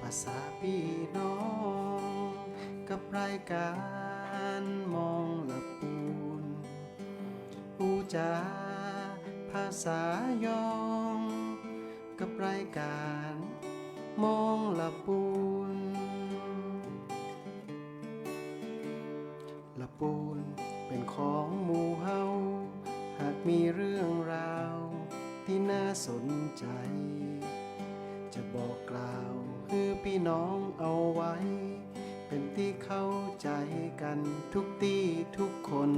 าษาพี่น้องกับรายการมองละปูนปูจาภาษายองกับรายการมองละปูนละปูนเป็นของหมู่เฮาหากมีเรื่องราวที่น่าสนใจจะบอกกล่าวให้พี่น้องเอาไว้เป็นที่เข้าใจกันทุกที่ทุกคน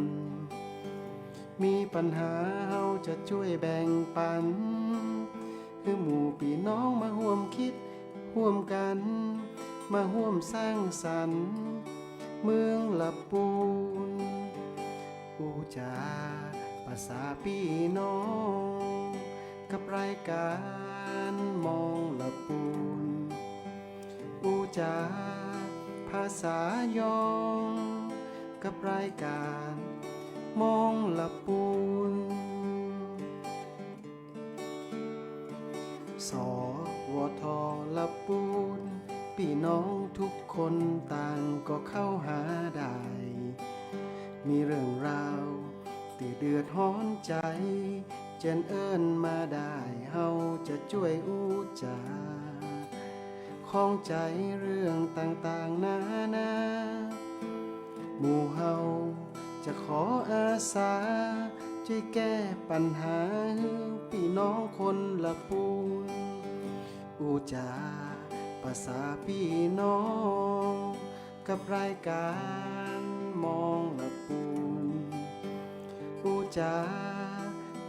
มีปัญหาเฮาจะช่วยแบ่งปันให้หมู่พี่น้องมาร่วมคิดร่วมกันมาร่วมสร้างสรรค์เมืองละปูนปูจาภาษาพี่น้องกับรายการมองละปูนปูจาภาษายองกับรายการมองละปูนสวทละปูนพี่น้องทุกคนต่างก็เข้าหาได้มีเรื่องราวที่เดือดร้อนใจเจนเอิ้นมาได้เฮาจะช่วยอู้จาข้องใจเรื่องต่างๆนานาหมู่เฮาจะขออาสาช่วยแก้ปัญหาพี่น้องคนละปูนอู้จาภาษาพี่น้องกับรายการมองละปูนอู้จา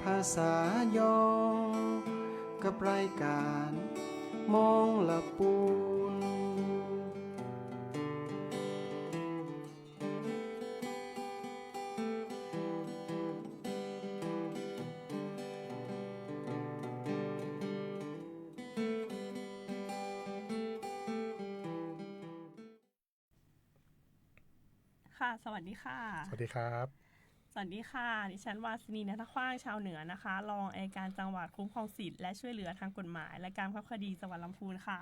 ภาษายองกับรายการมองละปูนค่ะสวัสดีค่ะสวัสดีครับสวัสดีค่ะดิฉันวาสนีนัทขว้างชาวเหนือนะคะรองอัยการจังหวัดคุ้มครองสิทธิและช่วยเหลือทางกฎหมายและการบังคับคดีจังหวัดลำพูนค่ะ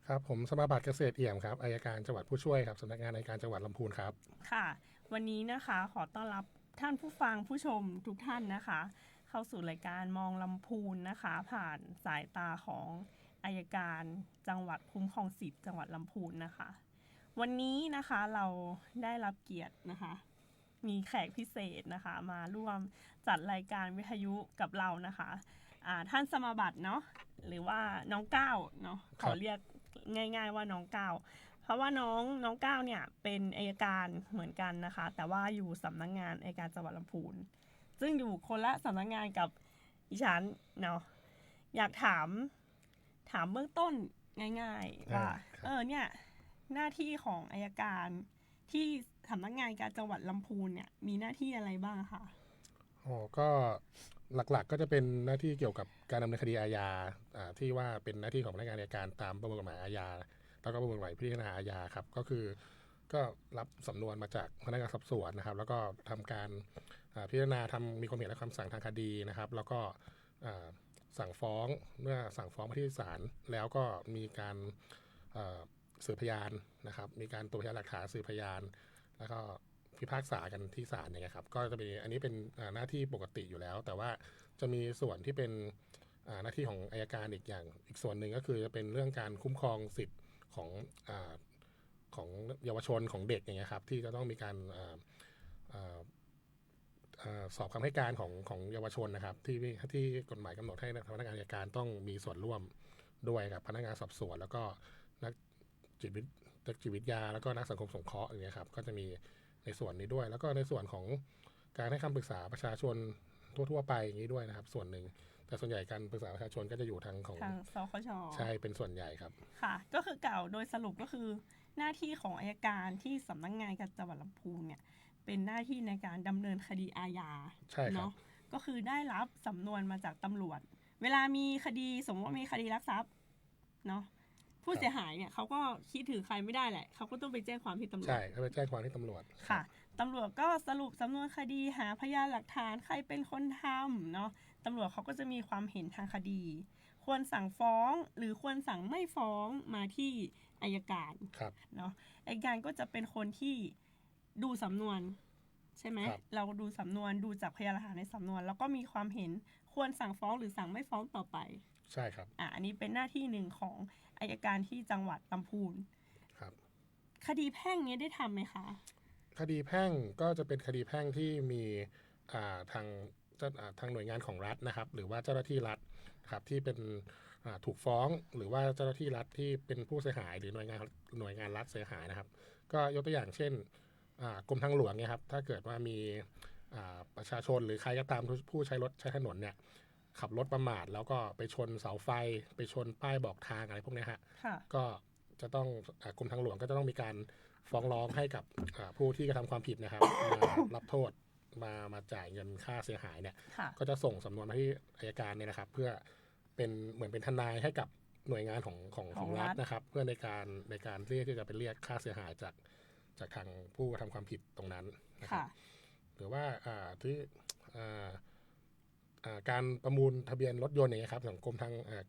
ครับผมสมาบัติเกษตรเอี่ยมครับอัยการจังหวัดผู้ช่วยครับสำนักงานอัยการจังหวัดลำพูนครับค่ะวันนี้นะคะขอต้อนรับท่านผู้ฟังผู้ชมทุกท่านนะคะเข้าสู่รายการมองลำพูนนะคะผ่านสายตาของอัยการจังหวัดคุ้มครองสิทธิจังหวัดลำพูนนะคะวันนี้นะคะเราได้รับเกียรตินะคะมีแขกพิเศษนะคะมาร่วมจัดรายการวิทยุกับเรานะคะท่านสมาบัติเนาะหรือว่าน้องก้าวเนาะขอเรียกง่ายๆว่าน้องก้าวเพราะว่าน้องก้าวเนี่ยเป็นอัยการเหมือนกันนะคะแต่ว่าอยู่สำนักงานอัยการจังหวัดลำพูนซึ่งอยู่คนละสำนักงานกับดิฉันเนาะอยากถามเบื้องต้นง่ายๆว่าเนี่ยหน้าที่ของอัยการที่สำนักงานการจังหวัดลำพูนเนี่ยมีหน้าที่อะไรบ้างคะก็หลักๆก็จะเป็นหน้าที่เกี่ยวกับการดำเนินคดีอาญาที่ว่าเป็นหน้าที่ของพนักงานอัยการตามประมวลกฎหมายอาญาแล้วก็ประมวลกฎหมายพิจารณาอาญาครับก็รับสำนวนมาจากพนักงานสอบสวนนะครับแล้วก็ทำการพิจารณามีความเห็นและคำสั่งทางคดีนะครับแล้วก็สั่งฟ้องเมื่อสั่งฟ้องมาที่ศาลแล้วก็มีการสืบพยานนะครับมีการตรวจพยานหลักฐานสืบพยานแล้วก็พิพากษากันที่ศาลอย่างเงี้ยครับก็จะมีอันนี้เป็นหน้าที่ปกติอยู่แล้วแต่ว่าจะมีส่วนที่เป็นหน้าที่ของอัยการอีกส่วนหนึ่งก็คือจะเป็นเรื่องการคุ้มครองสิทธิ์ของเยาวชนของเด็กอย่างเงี้ยครับที่จะต้องมีการสอบคำให้การของเยาวชนนะครับที่กฎหมายกำหนดให้พนักงานอัยการต้องมีส่วนร่วมด้วยกับพนักงานสอบสวนแล้วก็นักจิตวิทยาแล้วก็นักสังคมสงเคราะห์อย่างเงี้ยครับก็จะมีในส่วนนี้ด้วยแล้วก็ในส่วนของการให้คำปรึกษาประชาชนทั่วไปอย่างนี้ด้วยนะครับส่วนหนึ่งแต่ส่วนใหญ่การปรึกษาประชาชนก็จะอยู่ทางสคช.ใช่เป็นส่วนใหญ่ครับค่ะก็คือกล่าวโดยสรุปก็คือหน้าที่ของอัยการที่สำนักงานการจังหวัดลำพูนเนี่ยเป็นหน้าที่ในการดำเนินคดีอาญาเนาะก็คือได้รับสำนวนมาจากตำรวจเวลามีคดีสมมติว่ามีคดีลักทรัพย์เนาะผู้เสียหายเนี่ยเขาก็คิดถึงใครไม่ได้แหละเขาก็ต้องไปแจ้งความที่ตำรวจใช่เขาไปแจ้งความที่ตำรวจค่ะตำรวจก็สรุปสำนวนคดีหาพยานหลักฐานใครเป็นคนทำเนาะตำรวจเขาก็จะมีความเห็นทางคดีควรสั่งฟ้องหรือควรสั่งไม่ฟ้องมาที่ อัยการ ครับ เนาะอัยการก็จะเป็นคนที่ดูสำนวนใช่ไหม ครับ เราดูสำนวนดูจากพยานหลักฐานในสำนวนแล้วก็มีความเห็นควรสั่งฟ้องหรือสั่งไม่ฟ้องต่อไป ใช่ครับ อันนี้เป็นหน้าที่หนึ่งของอัยการที่จังหวัดลำพูน ครับ คดีแพ่งนี้ได้ทำไหมคะ คดีแพ่งก็จะเป็นคดีแพ่งที่มีทางทางหน่วยงานของรัฐนะครับ หรือว่าเจ้าหน้าที่รัฐครับที่เป็นถูกฟ้องหรือว่าเจ้าหน้าที่รัฐที่เป็นผู้เสียหายหรือหน่วยงานรัฐเสียหายนะครับ ก็ยกตัวอย่างเช่นกรมทางหลวงเนี่ยครับถ้าเกิดว่ามีประชาชนหรือใครก็ตามผู้ใช้รถใช้ถนนเนี่ยขับรถประมาทแล้วก็ไปชนเสาไฟไปชนป้ายบอกทางอะไรพวกเนี้ยฮะ ค่ะ ก็จะต้องกรมทางหลวงก็จะต้องมีการฟ้องร้องให้กับผู้ที่กระทำความผิดนะครับ มารับโทษมาจ่ายเงินค่าเสียหายเนี่ย ค่ะ ก็จะส่งสำนวนมาที่อัยการเนี่ยนะครับ เพื่อเป็นเหมือนเป็นทนายให้กับหน่วยงานของรัฐนะครับ เพื่อในการที่จะไปเรียกค่าเสียหายจากทางผู้กระทำความผิดตรงนั้นนะครับ ค่ะ หรือว่าที่การประมูลทะเบียนรถยนต์อย่างเงี้ยครับของกรม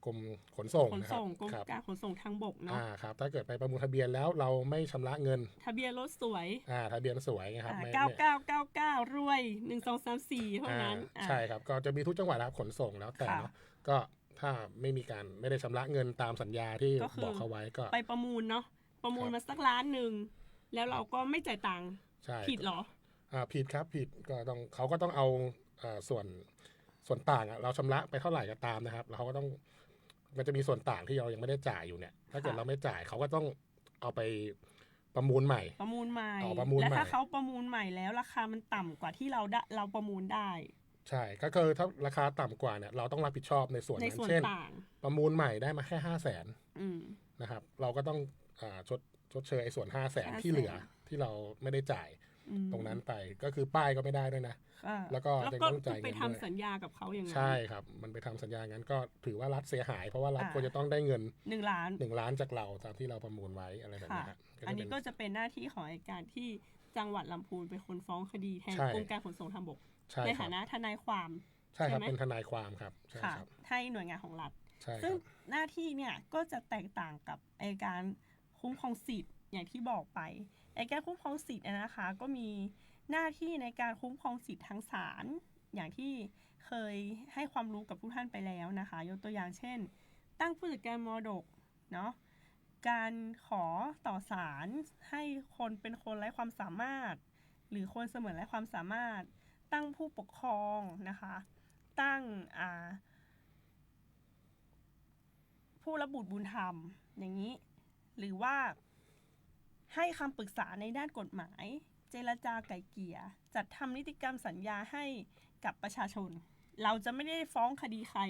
กรมขนส่ง ขน นะครับ ส่งกรม ครับ การขนส่งทางบกเนาะ ครับถ้าเกิดไปประมูลทะเบียนแล้วเราไม่ชำระเงิน ทะเบียนรถสวย ทะเบียนสวยนะครับไม่ 9999 รวย 1234 เท่านั้น ใช่ครับก็จะมีทุกจังหวัดครับขนส่งแล้วแต่ ค่ะ เนาะก็ถ้าไม่ได้ชำระเงินตามสัญญาที่ ก็คือ บอกเขาไว้ก็ ไปประมูลเนาะ ประมูล ครับ มาสักล้านหนึ่ง แล้วเราก็ไม่จ่ายตังค์ ใช่ ผิดเหรอ ผิดครับผิดก็ต้องเขาก็ต้องเอาส่วนต่างเราชำระไปเท่าไหร่ก็ตามนะครับแล้วเขาก็ต้องมันจะมีส่วนต่างที่เรายังไม่ได้จ่ายอยู่เนี่ย ถ้าเกิด ค่ะ เราไม่จ่ายเขาก็ต้องเอาไปประมูลใหม่ ประมูลใหม่ ประมูลใหม่ และถ้าเขาประมูลใหม่แล้วราคามันต่ำกว่าที่เราประมูลได้ ใช่ก็คือถ้าราคาต่ำกว่าเนี่ยเราต้องรับผิดชอบในส่วน ใน นั้น ส่วน เช่น ต่าง ประมูลใหม่ได้มาแค่ 500,000 อืม นะครับเราก็ต้องชดเชยไอ้ส่วน 500,000 500,000 ที่เหลือที่เราไม่ได้จ่าย อืม ตรงนั้นไปก็คือป้ายก็ไม่ได้ด้วยนะ ค่ะ แล้วก็ยังต้องจ่ายเงิน ไป ด้วย ทำสัญญากับเขาอย่างนั้น ใช่ครับมันไปทำสัญญางั้นก็ถือว่ารัฐเสียหายเพราะว่ารัฐ อ่า ควรจะต้องได้เงิน 1 ล้าน 1 ล้านจากเราตามที่เราประมูลไว้อะไรแบบ ค่ะ นี้ฮะ อันนี้ก็ จะ จะเป็นหน้าที่ของอัยการที่จังหวัดลำพูนเป็นคนฟ้องคดีแทน ใช่ กรมการขนส่งทางบก ใช่ ใน ครั ฐา บ นะทนายความ ใช่ครับ ใช่ไหม เป็นทนายความครับใช่ ค่ะ ครับ ให้หน่วยงานของรัฐ ใช่ค ซึ่ง รับ หน้าที่เนี่ยก็จะแตกต่างกับอัยการคุ้มครองสิทธิ์อย่างที่บอกไปอัยการคุ้มครองสิทธิ์นะคะ ก็มีหน้าที่ในการคุ้มครองสิทธิ์ทางศาลอย่างที่เคยให้ความรู้กับทุกท่านไปแล้วนะคะ ยกตัวอย่างเช่น ตั้งผู้จัดการมรดกเนาะการขอต่อศาลให้คนเป็นคนไร้ความสามารถ หรือคนเสมือนไร้ความสามารถ ตั้งผู้ปกครองนะคะ ตั้งผู้รับบุตรบุญธรรมอย่างนี้ หรือว่าให้คำปรึกษาในด้านกฎหมาย เจรจาไกล่เกลี่ยจัดทำนิติกรรมสัญญาให้กับประชาชน เราจะไม่ได้ฟ้องคดีใคร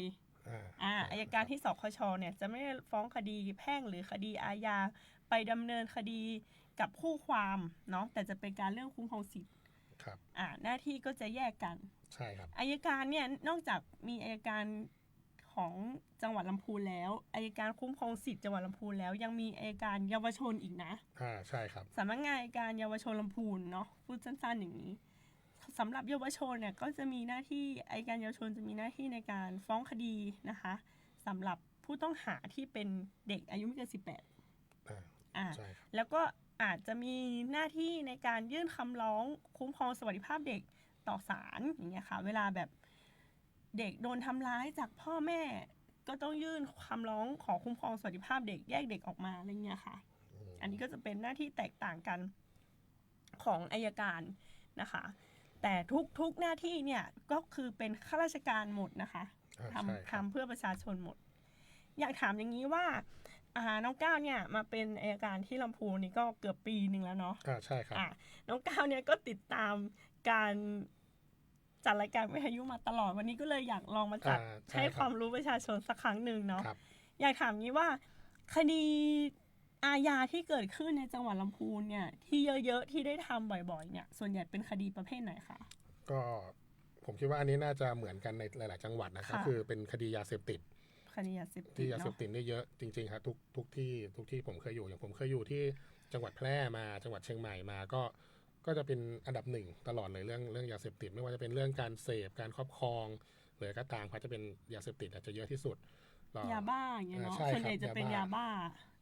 อัยการที่สคชเนี่ยจะไม่ได้ฟ้องคดีแพ่งหรือคดีอาญาไปดำเนินคดีกับคู่ความเนาะแต่จะเป็นการเรื่องคุ้มครองสิทธิ์ ครับ หน้าที่ก็จะแยกกัน ใช่ครับ อัยการเนี่ยนอกจากมีอัยการของจังหวัดลำพูนแล้วอัยการคุ้มครองสิทธิ์จังหวัดลำพูนแล้วยังมีอัยการเยาวชนอีกนะ ใช่ครับ สำนักงานอัยการเยาวชนลำพูนเนาะพูดสั้นๆอย่างนี้สำหรับเยาวชนเนี่ยก็จะมีหน้าที่อัยการเยาวชนจะมีหน้าที่ในการฟ้องคดีนะคะสำหรับผู้ต้องหาที่เป็นเด็กอายุไม่เกิน18 ใช่ครับ แล้วก็อาจจะมีหน้าที่ในการยื่นคำร้องคุ้มครองสวัสดิภาพเด็กต่อศาลอย่างเงี้ยค่ะเวลาแบบเด็กโดนทำร้ายจากพ่อแม่ก็ต้องยื่นคำร้องขอคุ้มครองสวัสดิภาพเด็กแยกเด็กออกมาอะไรเงี้ยค่ะอันนี้ก็จะเป็นหน้าที่แตกต่างกันของอัยการนะคะแต่ทุกหน้าที่เนี่ยก็คือเป็นข้าราชการหมดนะคะ ใช่ครับ ทำเพื่อประชาชนหมด อยากถามอย่างนี้ว่าน้องก้าวเนี่ยมาเป็นอัยการที่ลำพูนนี่ก็เกือบปีหนึ่งแล้วเนาะ ใช่ครับ น้องก้าวเนี่ยก็ติดตามการจัดรายการวิทยุมาตลอดวันนี้ก็เลยอยากลองมาจัด ใช่ ให้ ครับ ความรู้ประชาชนสักครั้งหนึ่งเนาะ ครับ อยากถามงี้ว่าคดีอาญาที่เกิดขึ้นในจังหวัดลำพูนเนี่ยที่เยอะๆที่ได้ทำบ่อยๆเนี่ยส่วนใหญ่เป็นคดีประเภทไหนคะ ก็ผมคิดว่าอันนี้น่าจะเหมือนกันในหลาย ๆ จังหวัดนะ ค่ะ ก็คือเป็นคดียาเสพติด คดียาเสพติ ที่ ด ยาเสพ เนาะ ติดนี่เยอะจริง ๆ ครับทุกที่ผมเคยอยู่อย่างผมเคยอยู่ที่จังหวัดแพร่มาจังหวัดเชียงใหม่มาก็จะเป็นอันดับหนึ่งตลอดเลยเรื่องยาเสพติดไม่ว่าจะเป็นเรื่องการเสพการครอบครองหรือก็ตามเขาจะเป็นยาเสพติดอาจจะเยอะที่สุด ยาบ้าอย่างเงี้ยเนาะ ใช่ ส่วนใหญ่ ครับ จะเป็นยาบ้า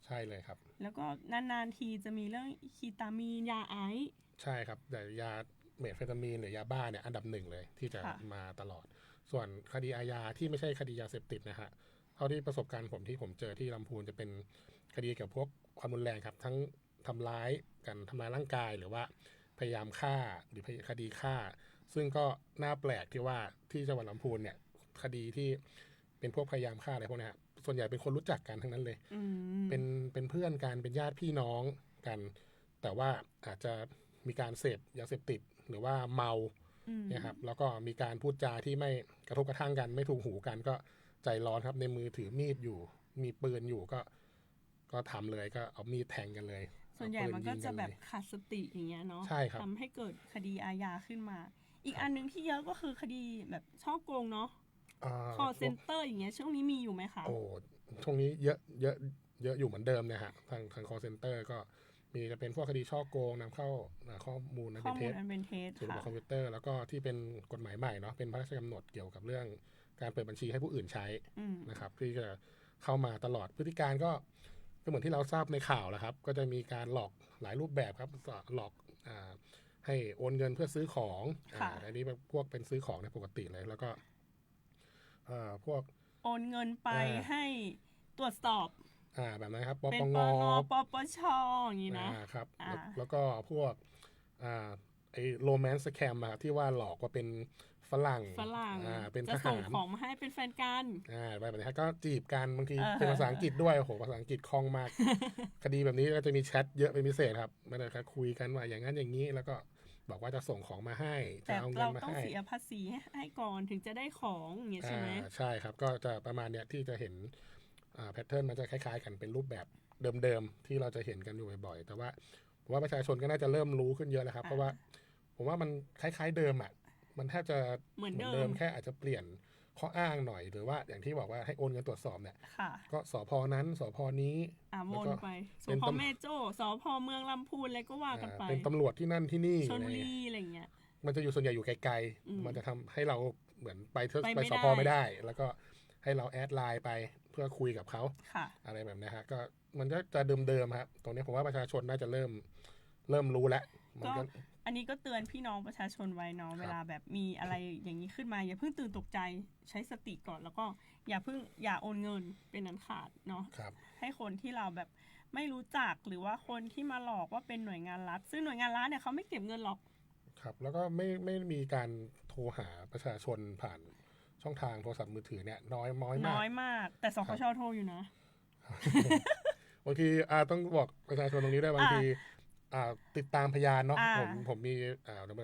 ใช่เลยครับ แล้วก็นานๆทีจะมีเรื่องคีตามีนยาไอซ์ ใช่ครับแต่ยาเมทแอมเฟตามีนหรือยาบ้าเนี่ยอันดับหนึ่งเลยที่จะ ค่ะ มาตลอด ส่วนคดีอาญาที่ไม่ใช่คดียาเสพติดนะฮะเท่าที่ประสบการณ์ผมที่ผมเจอที่ลำพูนจะเป็นคดีเกี่ยวกับพวกความรุนแรงครับทั้งทำร้ายกันทำร้ายร่างกายหรือว่าพยายามฆ่าหรือคดีฆ่า ซึ่งก็น่าแปลกที่ว่าที่จังหวัดลำพูนเนี่ยคดีที่เป็นพวกพยายามฆ่าอะไรพวกเนี้ยส่วนใหญ่เป็นคนรู้จักกันทั้งนั้นเลย อืม เป็นเพื่อนกันเป็นญาติพี่น้องกัน แต่ว่าอาจจะมีการเสพยาเสพติดหรือว่าเมา อืม เนี่ยครับแล้วก็มีการพูดจาที่ไม่กระทบกระทั่งกันไม่ถูกหูกันก็ใจร้อนครับในมือถือมีดอยู่มีปืนอยู่ก็ทำเลยก็เอามีดแทงกันเลย ส่วนใหญ่ เอาปื มันก็ ยิง จะ เลย แบบขาดสติอย่างเงี้ยเนาะ ใช่ครับ ทำให้เกิดคดีอาญาขึ้นมา อีก ครับ อันหนึงที่เยอะก็คือคดีแบบช่อโกงเนาะ อ่า call center อย่างเงี้ยช่วงนี้มีอยู่ไหมคะ โอ้ช่วงนี้เยอะอยู่เหมือนเดิมเนี่ยฮะทาง call center ก็มีจะเป็นพวกคดีช่อโกงนำเข้าข้อมูลอัน ข้ เป็ อน มู เท็จ ลอันเป็นเท็จ สู่ระบบ ค่ะ คอมพิวเตอร์แล้วก็ที่เป็นกฎหมายใหม่เนาะเป็นพระราชกำหนดเกี่ยวกับเรื่องการเปิดบัญชีให้ผู้อื่นใช้ อืม นะครับที่จะเข้ามาตลอดพฤติการก็เหมือนที่เราทราบในข่าวแหละครับ ก็จะมีการหลอกหลายรูปแบบครับหลอกให้โอนเงินเพื่อซื้อของ ค่ะ อันนี้พวกเป็นซื้อของในปกติเลยแล้วก็พวก โอนเงินไป ให้ตรวจสอบ แบบนั้นครับป เป็น ป ป ง งปปชอย่างงี้นะ ครับ อ่า แล้วก็พวกไอ้โรแมนต์สแคมครับที่ว่าหลอกว่าเป็นฝรั่ง ฝรั่ง เป็นท จะส่ง หาร ของมาให้เป็นแฟนกัน แบบนี้ก็จีบกันบางที เออ เป็นภาษาอังกฤษด้วยโอ้โหภาษาอังกฤษคล่องมาก คดีแบบนี้ก็จะมีแชทเยอะเป็นพิเศษครับไม่ได้แค่คุยกันว่าอย่างนั้นอย่างนี้แล้วก็บอกว่าจะส่งของมาให้จะ แต่ เอาเงิ เรา นมา ต้อง ให้ เสียภาษีให้ก่อนถึงจะได้ของอย่างเงี้ยใช่ไหม ใช่ครับก็จะประมาณเนี้ยที่จะเห็นแพทเทิร์นมันจะคล้ายๆกันเป็นรูปแบบเดิมๆที่เราจะเห็นกันอยู่บ่อยๆแต่ว่าผมว่าประชาชนก็น่าจะเริ่มรู้ขึ้นเยอะแล้วครับ อ่า เพราะว่าผมว่ามันคล้ายๆเดิมอ่ะมันแทบจะ เหมือนเดิม แค่อาจจะเปลี่ยนข้ออ้างหน่อยหรือว่าอย่างที่บอกว่าให้โอนเงินตรวจสอบเนี่ย ค่ะ ก็สพนั้นสพนี้ วนไปส เป็น พ ตำ แม่โจ้สพเมืองลำพูนอะไรก็ว่ากันไป เป็นตำรวจที่นั่นที่นี่ ชล อะไร บุ เงี้ รี ย อะไรเงี้ย มันจะอยู่ส่วนใหญ่อยู่ไกล อืม ๆมันจะทำให้เราเหมือนไป ไป ไป ไม่ ส ได้ พไม่ได้ แล้วก็ให้เราแอดไลน์ไปเพื่อคุยกับเขา ค่ะ อะไรแบบนี้ฮะก็มันก็จะเดิมๆครับตรงนี้ผมว่าประชาชนน่าจะเริ่มรู้แล้วมัน ก็ ก็ อันนี้ก็เตือนพี่น้องประชาชนไว้เนาะ ครับ เวลาแบบมีอะไรอย่างนี้ขึ้นมาอย่าเพิ่งตื่นตกใจใช้สติก่อน แล้วก็อย่าโอนเงินเป็นอันขาดเนาะ ครับ ให้คนที่เราแบบไม่รู้จักหรือว่าคนที่มาหลอกว่าเป็นหน่วยงานรัฐ ซึ่งหน่วยงานรัฐเนี่ยเขาไม่เก็บเงินหรอก ครับแล้วก็ไม่มีการโทรหาประชาชนผ่านช่องทางโทรศัพท์มือถือเนี่ยน้อยมาก น้อยมาก แต่สคชโทรอยู่นะ บางทีต้องบอกประชาชนตรงนี้ด้วยบางทีติดตามพยานเนาะ อ่า ผมมี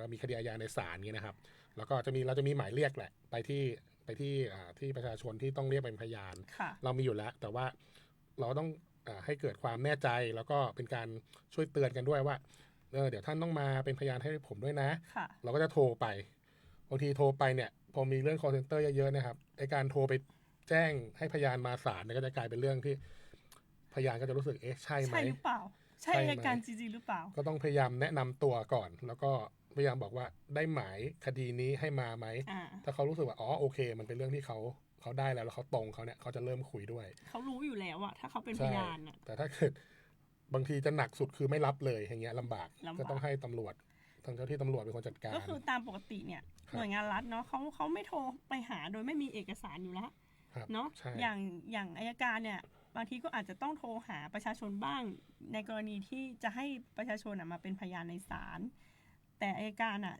เรามีคดีอาญาในศาลนี้นะครับ แล้วก็เราจะมีหมายเรียกแหละไปที่ที่ประชาชนที่ต้องเรียกเป็นพยาน ค่ะ เรามีอยู่แล้ว แต่ว่าเราต้องให้เกิดความแน่ใจแล้วก็เป็นการช่วยเตือนกันด้วยว่าเดี๋ยวท่านต้องมาเป็นพยานให้ผมด้วยนะ ค่ะ เราก็จะโทรไปบางทีโทรไปเนี่ยพอมีเรื่อง call center เยอะๆนะครับไอการโทรไปแจ้งให้พยานมาศาลเนี่ยก็จะกลายเป็นเรื่องที่พยานก็จะรู้สึกใช่ไหม ใช่หรือเปล่า ใช่ ใช่ไหม รายการจริงๆหรือเปล่า ก็ต้องพยายามแนะนำตัวก่อน แล้วก็พยายามบอกว่าได้หมายคดีนี้ให้มาไหม อ่า ถ้าเขารู้สึกว่าอ๋อโอเค มันเป็นเรื่องที่เขาได้แล้วเขาตรงเขาเนี่ยเขาจะเริ่มคุยด้วย เขารู้อยู่แล้วอะถ้าเขาเป็นพ ใช่ ยานอะ แต่ถ้าเกิดบางทีจะหนักสุดคือไม่รับเลยอย่างเงี้ยลำบาก ลำบาก ก็ต้องให้ตำรวจทางเจ้าที่ตำรวจเป็นคนจัดการ ก็คือตามปกติเนี่ย ครับ หน่วยงานรัฐเนาะเขาไม่โทรไปหาโดยไม่มีเอกสารอยู่แล้ว ครับ เนาะ ใช่ อย่างอัยการเนี่ยบางทีก็อาจจะต้องโทรหาประชาชนบ้าง ในกรณีที่จะให้ประชาชนมาเป็นพยานในศาลแต่อัยการอ่ะ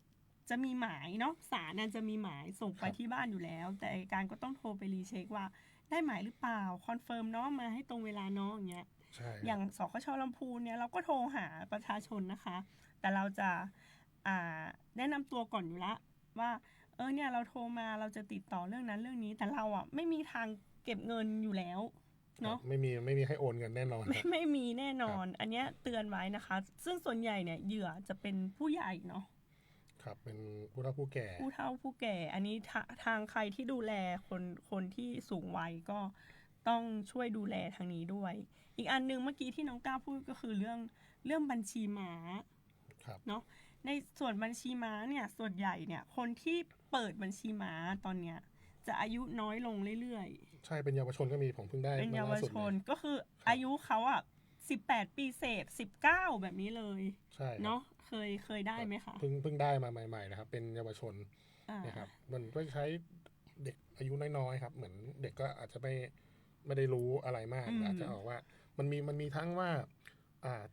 จะมีหมายเนาะศาลน่ะจะมีหมายส่งไปที่บ้านอยู่แล้ว แต่อัยการก็ต้องโทรไปรีเช็คว่าได้หมายหรือเปล่าคอนเฟิร์มเนาะมาให้ตรงเวลาเนาะอย่างเงี้ย ใช่ อย่างสคชลำพูนเนี่ยเราก็โทรหาประชาชนนะคะ แต่เราจะแนะนำตัวก่อนอยู่ละว่าเนี่ยเราโทรมาเราจะติดต่อเรื่องนั้นเรื่องนี้แต่เราอ่ะไม่มีทางเก็บเงินอยู่แล้วเนาะ ไม่มีให้โอนเงินแน่นอนครับ ไม่มีแน่นอน อันเนี้ยเตือนไว้นะคะ ซึ่งส่วนใหญ่เนี่ยเหยื่อจะเป็นผู้ใหญ่เนาะ ครับเป็นผู้เฒ่าผู้แก่ ผู้เฒ่าผู้แก่ อันนี้ทางใครที่ดูแลคนที่สูงวัยก็ต้องช่วยดูแลทางนี้ด้วย อีกอันนึงเมื่อกี้ที่น้องก้าวพูดก็คือเรื่องบัญชีม้า ครับ เนาะในส่วนบัญชีม้าเนี่ยส่วนใหญ่เนี่ยคนที่เปิดบัญชีม้าตอนเนี้ย จะอายุน้อยลงเรื่อยๆใช่เป็นเยาวชนก็มีผมเพิ่งได้ เป็นเยาว ล่สุด ช ล นก็คืออายุเขาอ่ะ18 ปีเศษ19แบบนี้เลย ใช่ครับ เนาะเคยได้ไหมคะ เพิ่งได้มาใหม่ๆนะครับเป็นเยาวชน อ่า นะครับมันก็ใช้เด็กอายุน้อยๆครับเหมือนเด็กก็อาจจะไม่ได้รู้อะไรมากอาจจะออกว่ามันมีทั้งว่า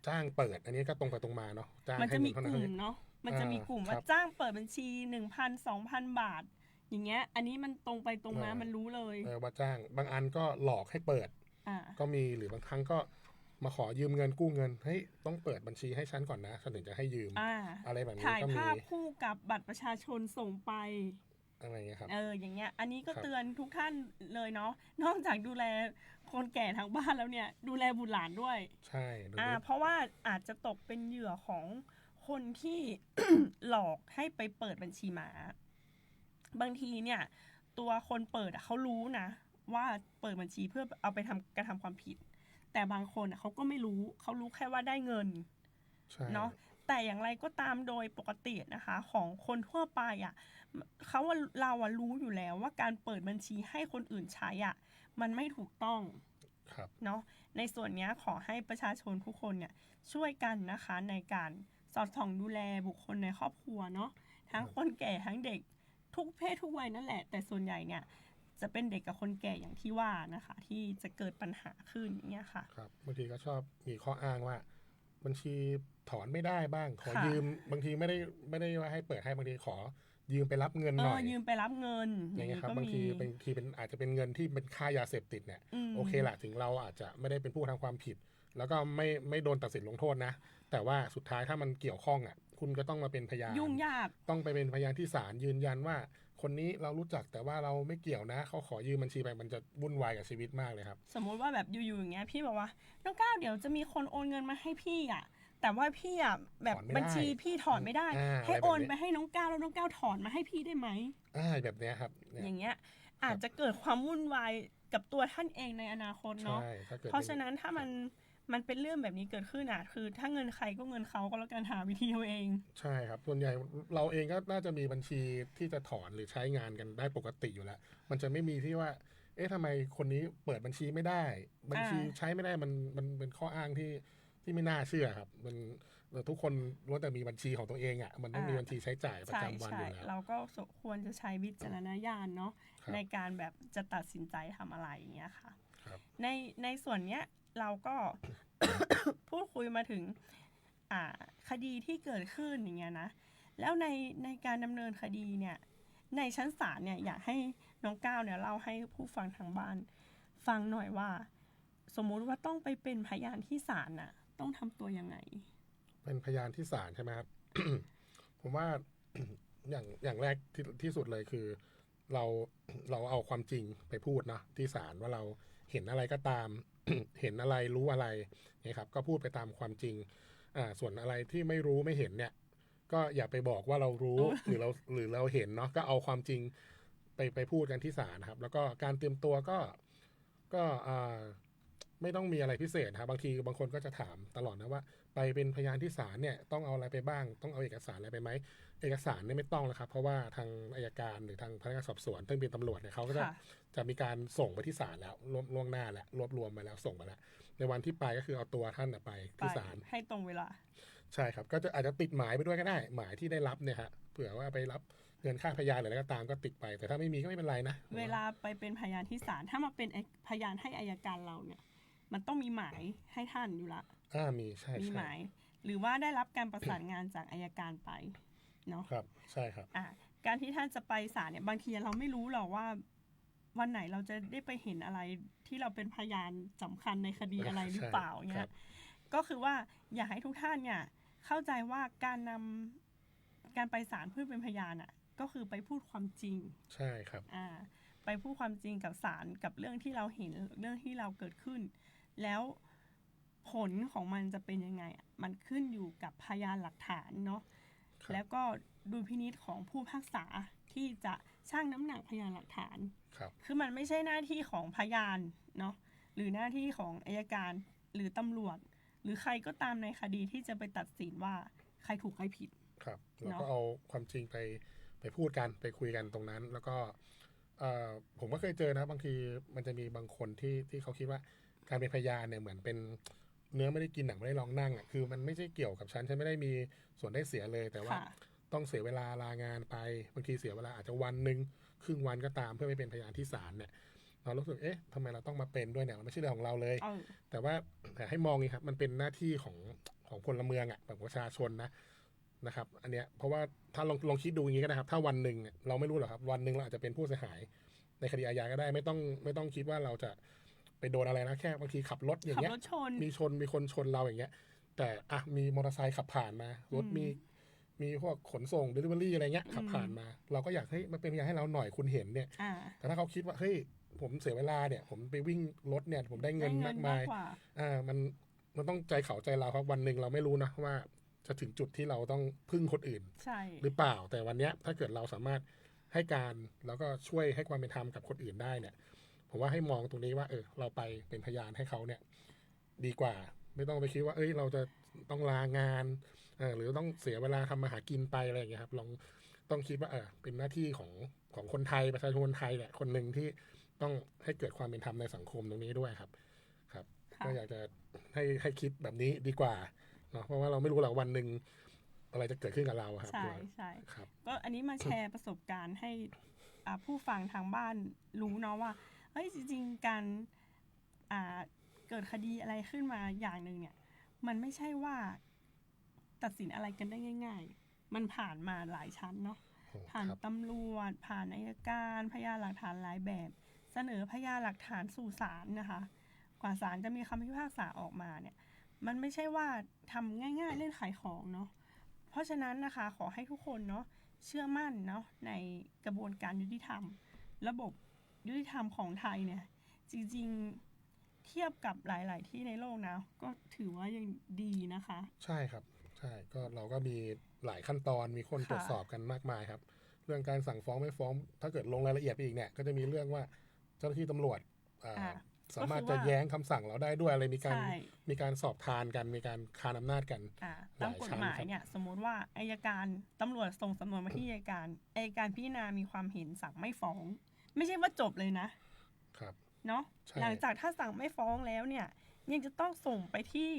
จ้างเปิดอันนี้ก็ตรงไปตรงมาเนาะจ้าง มัน ให้ จะมี เงิน ก เท่า ลุ่ม นั้น เนาะมันจะมีกลุ่มว่า ครับ จ้างเปิดบัญชี 1,000-2,000 บาท อย่างเงี้ยอันนี้มันตรงไปตรงมามันรู้เลย ว่าจ้างบางอันก็หลอกให้เปิด อ่า ก็มีหรือบางครั้งก็มาขอยืมเงินกู้เงินเฮ้ยต้องเปิดบัญชีให้ฉันก่อนนะฉันถึงจะให้ยืม อะไรแบบนี้ ถ่าย ก็มี ภาพคู่กับบัตรประชาชนส่งไป อะไรเงี้ยครับ อย่างเงี้ยอันนี้ก็ ครับ เตือนทุกท่านเลยเนาะนอกจากดูแลคนแก่ทางบ้านแล้วเนี่ยดูแลบุตรหลานด้วย ใช่ดูดิ เพราะว่าอาจจะตกเป็นเหยื่อของคนที่ หลอกให้ไปเปิดบัญชีม้าบางทีเนี่ยตัวคนเปิดเขารู้นะว่าเปิดบัญชีเพื่อเอาไปกระทำความผิด แต่บางคนเขาก็ไม่รู้เขารู้แค่ว่าได้เงิน ใช่ เนาะแต่อย่างไรก็ตามโดยปกตินะคะของคนทั่วไปเรารู้อยู่แล้วว่าการเปิดบัญชีให้คนอื่นใช้มันไม่ถูกต้อง ครับ เนาะในส่วนนี้ขอให้ประชาชนทุกคนเนี่ยช่วยกันนะคะในการสอดส่องดูแลบุคคลในครอบครัวเนาะทั้งคนแก่ทั้งเด็กทุกเพศทุกวัยนั่นแหละแต่ส่วนใหญ่เนี่ยจะเป็นเด็กกับคนแก่อย่างที่ว่านะคะที่จะเกิดปัญหาขึ้นอย่างเงี้ยค่ะ ครับบางทีก็ชอบมีข้ออ้างว่าบัญชีถอนไม่ได้บ้างขอ ค่ะ ยืมบางทีไม่ได้ว่าให้เปิดให้บางทีขอยืมไปรับเงินหน่อย ยืมไปรับเงิน อ อย่าง เงี้ นี้ ยครับ ก็ บาง มี ทีเป็นอาจจะเป็นเงินที่เป็นค่ายาเสพติดเนี่ย โอเคแหละถึงเราอาจจะไม่ได้เป็นผู้ทำความผิด แล้วก็ไม่โดนตัดสินลงโทษนะ แต่ว่าสุดท้ายถ้ามันเกี่ยวข้องคุณก็ต้องมาเป็นพยาน ยุ่งยาก ต้องไปเป็นพยานที่ศาลยืนยันว่า คนนี้เรารู้จักแต่ว่าเราไม่เกี่ยวนะเขาขอยืมบัญชีไปมันจะวุ่นวายกับชีวิตมากเลยครับ สมมุติว่าแบบอยู่ๆอย่างเงี้ยพี่บอกว่าน้องก้าวเดี๋ยวจะมีคนโอนเงินมาให้พี่แต่ว่าพี่แบบ ถอนไม่ได้ บัญชีพี่ถอนไม่ได้ ให้ อะไรแบบนี้ โอนไปให้น้องก้าวแล้วน้องก้าวถอนมาให้พี่ได้ไหม แบบเนี้ยครับเนี่ย อย่างเงี้ยอาจจะเกิดความวุ่นวายกับตัวท่านเองในอนาคตเนาะ ใช่ถ้าเกิด เพราะฉะนั้นถ้ามันเป็นเรื่องแบบนี้เกิดขึ้นคือถ้าเงินใครก็เงินเขาก็แล้วกันหาวิธีเอาเอง ใช่ครับส่วนใหญ่เราเองก็น่าจะมีบัญชีที่จะถอนหรือใช้งานกันได้ปกติอยู่แล้ว มันจะไม่มีที่ว่า เอ๊ะทำไมคนนี้เปิดบัญชีไม่ได้ บัญชีใช้ไม่ได้มันเป็นข้ออ้างที่ไม่น่าเชื่อครับมันทุกคนล้วนแต่มีบัญชีของตัวเองมันต้องมีบัญชีใช้จ่ายประจำวันอยู่แล้ว เราก็ควรจะใช้วิจารณญาณเนาะ ครับ ในการแบบจะตัดสินใจทำอะไรอย่างเงี้ยค่ะ ครับ ในส่วนเนี้ยเราก็ พูดคุยมาถึงคดีที่เกิดขึ้นอย่างเงี้ยนะแล้วในการดำเนินคดีเนี่ยในชั้นศาลเนี่ยอยากให้น้องก้าวเนี่ยเล่าให้ผู้ฟังทางบ้านฟังหน่อยว่า สมมุติว่าต้องไปเป็นพยานที่ศาลน่ะต้องทำตัวยังไง เป็นพยานที่ศาลใช่ไหมครับ ผมว่า อย่างแรกที่สุดเลยคือ เราเอาความจริงไปพูดนะที่ศาลว่าเราเห็นอะไรก็ตาม เห็นอะไรรู้อะไรนะครับก็พูดไปตามความจริงส่วนอะไรที่ไม่รู้ไม่เห็นเนี่ย ก็อย่าไปบอกว่าเรารู้ หรือเราเห็นเนาะก็เอาความจริงไปพูดกันที่ศาลนะครับ แล้วก็การเตรียมตัวก็ไม่ต้องมีอะไรพิเศษครับบางทีบางคนก็จะถามตลอดนะว่า ไปเป็นพยานที่ศาลเนี่ยต้องเอาอะไรไปบ้างต้องเอาเอกสารอะไรไปไหมเอกสารเนี่ยไม่ต้องแล้วครับเพราะว่าทางอัยการหรือทางพนักงานสอบสวนซึ่งเป็นตำรวจเนี่ยเขาก็จะมีการส่งไปที่ศาลแล้วล่วงหน้าแล้วรวบรวมมาแล้วส่งมาแล้วในวันที่ไปก็คือเอาตัวท่านไปที่ศาล ให้ตรงเวลา ใช่ครับก็จะอาจจะติดหมายไปด้วยก็ได้หมายที่ได้รับเนี่ยฮะเผื่อว่าไปรับเงินค่าพยานหรืออะไรก็ตามก็ติดไปแต่ถ้าไม่มีก็ไม่เป็นไรนะ เวลาไปเป็นพยานที่ศาลถ้ามาเป็นพยานให้อัยการเราเนี่ยมันต้องมีหมายให้ท่านอยู่ละ มีใช่ มีหมายหรือว่าได้รับการประสานงานจากอัยการไปเนาะ ครับใช่ครับ การที่ท่านจะไปศาลเนี่ยบางทีเราไม่รู้หรอกว่าวันไหนเราจะได้ไปเห็นอะไรที่เราเป็นพยานสำคัญในคดีอะไรหรือเปล่า ใช่ เนี่ ครั ย บ ก็คือว่าอยากให้ทุกท่านเนี่ยเข้าใจว่าการไปศาลเพื่อเป็นพยานก็คือไปพูดความจริง ใช่ครับ ไปพูดความจริงกับศาลกับเรื่องที่เราเห็นเรื่องที่เราเกิดขึ้น แล้วผลของมันจะเป็นยังไงมันขึ้นอยู่กับพยานหลักฐานเนาะ ครับ แล้วก็ดุลพินิจของผู้พิพากษาที่จะชั่งน้ำหนักพยานหลักฐาน ครับ คือมันไม่ใช่หน้าที่ของพยานเนาะหรือหน้าที่ของอัยการหรือตำรวจ หรือใครก็ตามในคดีที่จะไปตัดสินว่าใครถูกใครผิด ครับเราก็เอาความจริงไปพูดกันไปคุยกันตรงนั้น แล้วก็ เอ่อผมก็เคยเจอนะบางทีมันจะมีบางคนที่เขาคิดว่าการเป็นพยานเนี่ยเหมือนเป็นเนื้อไม่ได้กินหนังไม่ได้ลองนั่งอ่ะคือมันไม่ใช่เกี่ยวกับฉันไม่ได้มีส่วนได้เสียเลยแต่ว่า ค่ะ ต้องเสียเวลาลางานไปบางทีเสียเวลาอาจจะวันหนึ่งครึ่งวันก็ตามเพื่อไปเป็นพยานที่ศาลเนี่ยเรารู้สึกเอ๊ะทำไมเราต้องมาเป็นด้วยเนี่ยมันไม่ใช่เรื่องของเราเลย เออ แต่ว่าแต่ให้มองนี่ครับมันเป็นหน้าที่ของพลเมืองอ่ะแบบประชาชนนะครับอันเนี้ยเพราะว่าถ้าลองคิดดูอย่างนี้ก็นะครับถ้าวันหนึ่งเนี่ยเราไม่รู้หรอกครับวันหนึ่งเราอาจจะเป็นผู้เสียหายในคดีอาญาก็ได้ไม่ต้องคิดว่าเราจะไปโดนอะไรนะแค่บางทีขับรถอย่าง ขับ เงี้ย รถชน มีคนชนเราอย่างเงี้ยแต่อ่ะมีมอเตอร์ไซค์ขับผ่านมารถมีพวกขนส่ง Delivery อะไรเงี้ยขับผ่านมา เราก็อยากให้มันเป็นพยานให้เราหน่อยคุณเห็นเนี่ย อ่า แต่ถ้าเขาคิดว่าเฮ้ยผมเสียเวลาเนี่ยผมไปวิ่งรถเนี่ยผมได้เงินมากมาย กว่า มันต้องใจเขาใจเราครับวันหนึ่งเราไม่รู้นะว่าจะถึงจุดที่เราต้องพึ่งคนอื่น ใช่ หรือเปล่าแต่วันเนี้ยถ้าเกิดเราสามารถให้การแล้วก็ช่วยให้ความเป็นธรรมกับคนอื่นได้เนี่ยผมว่าให้มองตรงนี้ว่าเราไปเป็นพยานให้เขาเนี่ยดีกว่าไม่ต้องไปคิดว่าเราจะต้องลางานหรือต้องเสียเวลาทำมาหากินไปอะไรอย่างเงี้ยครับลองต้องคิดว่าเป็นหน้าที่ของคนไทยประชาชนคนไทยเนี่ยคนหนึ่งที่ต้องให้เกิดความเป็นธรรมในสังคมตรงนี้ด้วยครับครับ ค่ะ ก็อยากจะให้คิดแบบนี้ดีกว่าเนาะเพราะว่าเราไม่รู้หรอกวันหนึ่งอะไรจะเกิดขึ้นกับเราครับ ใช่ใช่ ครับ ก็อันนี้มาแชร์ประสบการณ์ให้ผู้ฟังทางบ้านรู้เนาะว่าเฮ้ยจริงๆการเกิดคดีอะไรขึ้นมาอย่างหนึ่งเนี่ยมันไม่ใช่ว่าตัดสินอะไรกันได้ง่าย ๆ มันผ่านมาหลายชั้นเนาะผ่าน ครับ ตำรวจผ่านอัยการพยานหลักฐานหลายแบบ เสนอพยานหลักฐานสู่ศาลนะคะกว่าศาลจะมีคำพิพากษาออกมาเนี่ยมันไม่ใช่ว่าทำง่ายๆเล่นขายของเนาะเพราะฉะนั้นนะคะขอให้ทุกคนเนาะเชื่อมั่นเนาะในกระบวนการยุติธรรมระบบยุติธรรมของไทยเนี่ยจริงๆเทียบกับหลายๆที่ในโลกนะก็ถือว่ายังดีนะคะ ใช่ครับใช่ก็เราก็มีหลายขั้นตอนมีคน ค่ะ ตรวจสอบกันมากมายครับ เรื่องการสั่งฟ้องไม่ฟ้อง ถ้าเกิดลงรายละเอียดไปอีกเนี่ยก็จะมีเรื่องว่าเจ้าหน้าที่ตำรวจสามารถจะแย้งคำสั่งเราได้ด้วยอะไรมีการสอบทานกันมีการคานอำนาจกัน ตามกฎหมายเนี่ยสมมติว่าอัยการตำรวจส่งสำนวนมาที่อัยการพิจารณามีความเห็นสั่งไม่ฟ้อง ไม่ใช่ว่าจบเลยนะครับ เนาะ ใช่ หลังจากถ้าสั่งไม่ฟ้องแล้วเนี่ยยังจะต้องส่งไปที่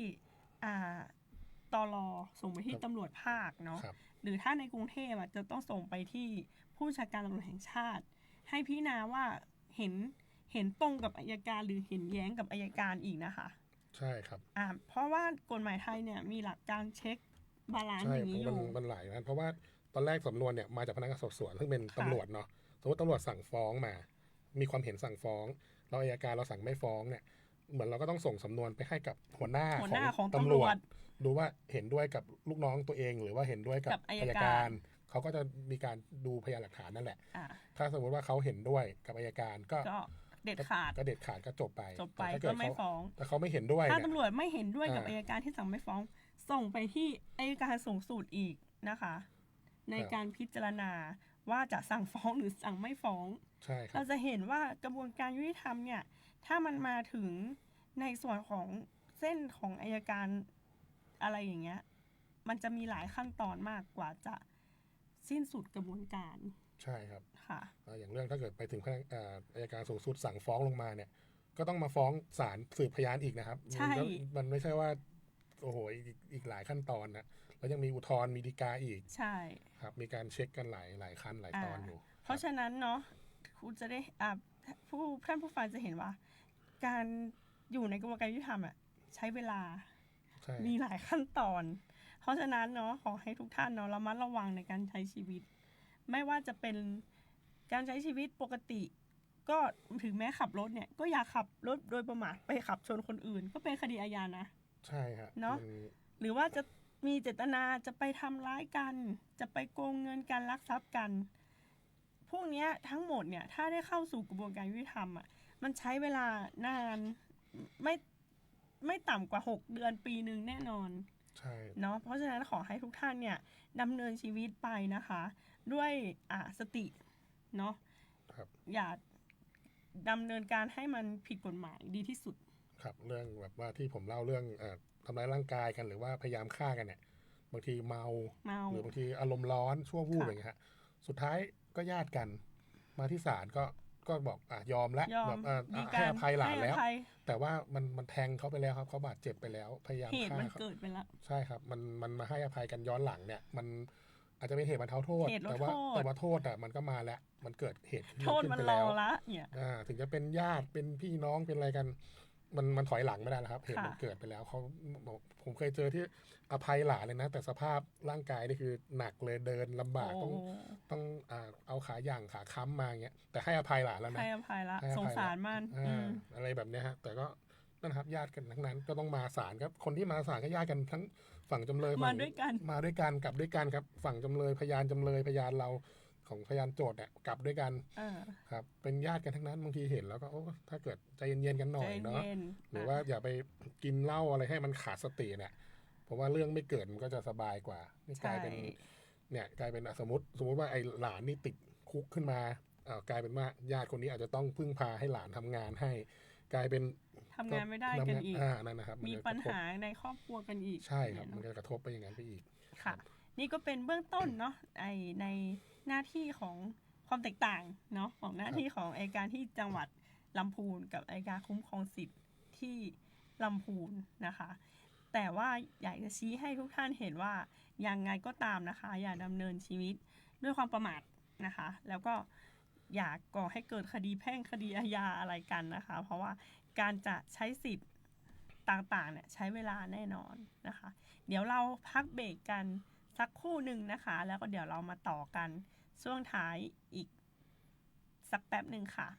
ตลส่งไปที่ตำรวจภาคเนาะ ครับ หรือถ้าในกรุงเทพจะต้องส่งไปที่ผู้บัญชาการตำรวจแห่งชาติ ให้พิจารณาว่าเห็นตรงกับอัยการหรือเห็นแย้งกับอัยการอีกนะคะ ใช่ครับ เพราะว่ากฎหมายไทยเนี่ยมีหลักการเช็คบาลานซ์ ใช่ อย่างนี้อยู่ มันหลายนะเพราะว่าตอนแรกสำนวนเนี่ยมาจากพนักงานสอบสวนซึ่งเป็น ค่ะ ตำรวจเนาะสมมติตำรวจสั่งฟ้องมา มีความเห็นสั่งฟ้องเราอัยการเราสั่งไม่ฟ้องเนี่ยเหมือนเราก็ต้องส่งสำนวนไปให้กับหัวหน้า ของ ตำ ตำ ร ร ว ว จ จ ดูว่าเห็นด้วยกับลูกน้องตัวเอง หรือว่าเห็นด้วยกับ กับอัย อัย การ การเขาก็จะมีการดูพยานหลักฐานนั่นแหละ อ่า ถ้าสมมติว่าเขาเห็นด้วยกับอัยการก็ ก็เด็ดขาด ก็เด็ดขาดก็จบไป ไป แต่ถ้าเกิ ก็ ด ไม่ เขา ฟ้อง แต่เขาไม่เห็นด้วย ถ้า เนี่ย ตำรวจไม่เห็นด้วยกับ อ่า อัยการที่สั่งไม่ฟ้อง ส่งไปที่อัยการสูงสุดอีกนะคะ ใน ครับ การพิจารณาว่าจะสั่งฟ้องหรือสั่งไม่ฟ้อง ใช่ครั เรา บ จะเห็นว่ากระบวนการยุติธรรมเนี่ยถ้ามันมาถึงในส่วนของเส้นของอัยการอะไรอย่างเงี้ยมันจะมีหลายขั้นตอนมากกว่าจะสิ้นสุดกระบวนการ ใช่ครับ ค่ะ อย่างเรื่องถ้าเกิดไปถึงอัยการสูงสุดสั่งฟ้องลงมาเนี่ยก็ต้องมาฟ้องศาลสืบพยานอีกนะครับ ใช่ มันไม่ใช่ว่าโอ้โหอีกหลายขั้นตอนนะแล้วยังมีอุทธรณ์มีฎีกาอีก ใช่ ครับมีการเช็คกันหลายขั้นหลายตอนอยู่ เพราะฉะนั้นเนาะคุณจะได้ท่านผู้ฟังจะเห็นว่า การอยู่ในกระบวนการยุติธรรมใช้เวลา ใช่ มีหลายขั้นตอน เพราะฉะนั้นเนาะขอให้ทุกท่านเนาะระมัดระวังในการใช้ชีวิต ไม่ว่าจะเป็นการใช้ชีวิตปกติ ก็ถึงแม้ขับรถเนี่ยก็อย่าขับรถโดยประมาทไปขับชนคนอื่น ก็เป็นคดีอาญานะ ใช่ฮะ เนอะ มั หรือว่าจะมีเจตนาจะไปทำร้ายกัน จะไปโกงเงินกันลักทรัพย์กัน พวกเนี้ยทั้งหมดเนี่ยถ้าได้เข้าสู่กระบวนการยุติธรรมมันใช้เวลานานไม่ต่ำกว่า6 เดือนปีหนึ่งแน่นอน ใช่ เนาะเพราะฉะนั้นขอให้ทุกท่านเนี่ยดำเนินชีวิตไปนะคะ ด้วยสติเนาะ ครับ อย่าดำเนินการให้มันผิดกฎหมายดีที่สุด ครับเรื่องแบบว่าที่ผมเล่าเรื่องทำร้ายร่างกายกันหรือว่าพยายามฆ่ากันเนี่ยบางทีเมาหรือบางทีอารมณ์ร้อนชั่ววูบ ค่ะ อย่างเงี้ยฮะสุดท้ายก็ญาติกันมาที่ศาลก็ ก็บอกยอมแล้ว ยอม แบบมี ให้ การ อภัยหลาน ให้ แล้ว อภัย แต่ว่ามันแทงเขาไปแล้วครับเขาบาดเจ็บไปแล้วพยายาม เหตุ ฆ่า มัน เขา เกิดไปแล้ว ใช่ครับมันมาให้อภัยกันย้อนหลังเนี่ยมันอาจจะเป็นเหตุบรรเทาโทษ เหตุลด แต่ว่า โทษ แต่ว่าโทษอ่ะมันก็มาแล้วมันเกิดเหตุ โทษ ขึ้ มัน ไป ร แล้ว ละเนี่ย ถึงจะเป็นญาติเป็นพี่น้องเป็นอะไรกัน มันถอยหลังไม่ได้แล้วครับเหตุ ค่ะ มันเกิดไปแล้วเขาผมเคยเจอที่อภัยหลานเลยนะ แต่สภาพร่างกายนี่คือหนักเลยเดินลำบาก โอ้ ต้องเอาขาย่างขาค้ำมาอย่างเงี้ยแต่ให้อภัยหลานแล้วนะ ให้อภัยละ ให้อภัยละ สงสารมัน อะไรแบบเนี้ยฮะแต่ก็นั่นครับญาติกันทั้งนั้นก็ต้องมาศาลครับคนที่มาศาลก็ญาติกันทั้งฝั่งจำเลย มา ฝั่ง ด้วยกัน มาด้วยกันกลับด้วยกันครับฝั่งจำเลยพยานจำเลยพยานเราของพยานโจทย์เนี่ยกลับด้วยกัน ครับเป็นญาติกันทั้งนั้นบางทีเห็นแล้วก็ถ้าเกิดใจเย็นๆกันหน่อยเนาะ ใจเย็น หรือว่าอย่าไปกินเหล้าอะไรให้มันขาดสติเนี่ยเพราะว่าเรื่องไม่เกิดมันก็จะสบายกว่านี่กลายเป็น ใช่ เนี่ยกลายเป็นสมมติว่าไอ้หลานนี่ติดคุกขึ้นมากลายเป็นว่าญาติคนนี้อาจจะต้องพึ่งพาให้หลานทำงานให้ กลายเป็น ทำงานไม่ได้กันอีก นั่นนะครับน มี จะ ปัญ กระทบ หาในครอบครัวกันอีก ใช่ครับ เย มัน เนอะ จะกระทบไปอย่างนั้นไปอีก ค่ะ นี่ก็เป็นเบื้องต้นเนาะในหน้าที่ของความแตกต่างเนาะของหน้าที่ของอัยการที่จังหวัดลำพูนกับอัยการคุ้มครองสิทธิ์ที่ลำพูนนะคะ แต่ว่าอยากจะชี้ให้ทุกท่านเห็นว่ายังไงก็ตามนะคะ อย่าดำเนินชีวิตด้วยความประมาทนะคะ แล้วก็อย่าก่อให้เกิดคดีแพ่งคดีอาญาอะไรกันนะคะ เพราะว่าการจะใช้สิทธิ์ต่างๆเนี่ยใช้เวลาแน่นอนนะคะ เดี๋ยวเราพักเบรกกันสักครู่หนึ่งนะคะ แล้วก็เดี๋ยวเรามาต่อกันช่วงท้ายอีกสักแป๊บหนึ่งค่ะ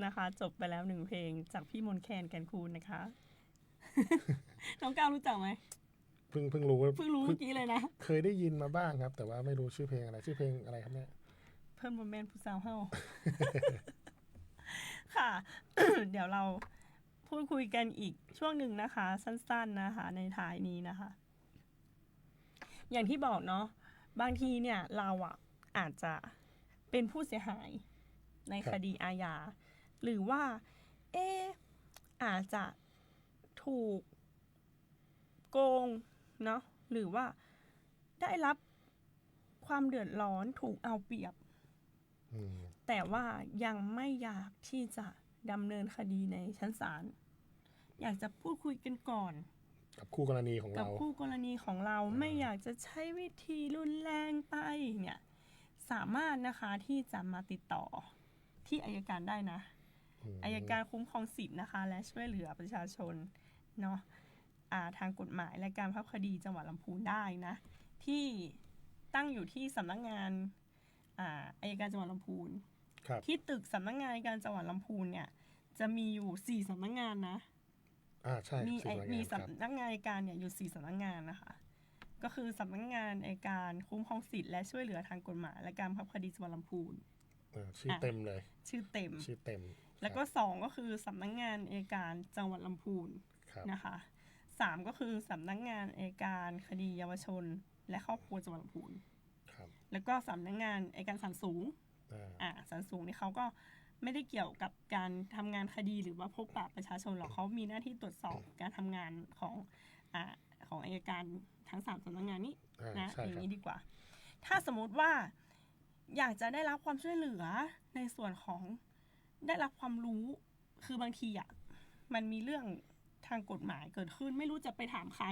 นะคะ จบไปแล้ว1เพลงจากพี่มนต์แคนแก่นคูณนะคะ น้องก้าวรู้จักไหม เพิ่งรู้ เมื่อกี้เลยนะ เคยได้ยินมาบ้างครับ แต่ว่าไม่รู้ชื่อเพลงอะไรชื่อเพลงอะไรครับเนี่ย เพิ่มบนแมนผู้สาวเฮา ค่ะ เดี๋ยวเราพูดคุยกันอีกช่วงหนึ่งนะคะ สั้นๆนะคะ ในท้ายนี้นะคะ อย่างที่บอกเนาะบางทีเนี่ยเราอาจจะเป็นผู้เสียหายในคดีอาญาหรือว่าอาจจะถูกโกงเนาะหรือว่าได้รับความเดือดร้อนถูกเอาเปรียบแต่ว่ายังไม่อยากที่จะดำเนินคดีในชั้นศาลอยากจะพูดคุยกันก่อนกับคู่กรณีของเราไม่อยากจะใช้วิธีรุนแรงไปเนี่ยสามารถนะคะที่จะมาติดต่อที่อัยการได้นะอัยการคุ้มครองสิทธินะคะและช่วยเหลือประชาชนเนาะทางกฎหมายและการบังคับคดีจังหวัดลำพูนได้นะที่ตั้งอยู่ที่สำนักงานอัยการจังหวัดลำพูนที่ตึกสำนักงานอัยการจังหวัดลำพูนเนี่ยจะมีอยู่4สำนักงานนะใช่มีสำนักงานอัยการเนี่ยอยู่4สำนักงานนะคะก็คือสำนักงานอัยการคุ้มครองสิทธิและช่วยเหลือทางกฎหมายและการบังคับคดีจังหวัดลำพูนชื่อเต็มเลยชื่อเต็มแล้วก็2ก็คือสำนักงานอัยการจังหวัดลำพูนนะคะ3ก็คือสำนักงานอัยการคดีเยาวชนและครอบครัวจังหวัดลำพูนแล้วก็สำนักงานอัยการศาลสูงศาลสูงนี่เขาก็ไม่ได้เกี่ยวกับการทำงานคดีหรือว่าพบปะประชาชนหรอกเขามีหน้าที่ตรวจสอบการทำงานของอัยการทั้ง3สำนักงานนี้นะอย่างนี้ดีกว่าถ้าสมมติว่าอยากจะได้รับความช่วยเหลือในส่วนของได้รับความรู้คือบางทีมันมีเรื่องทางกฎหมายเกิดขึ้นไม่รู้จะไปถามใคร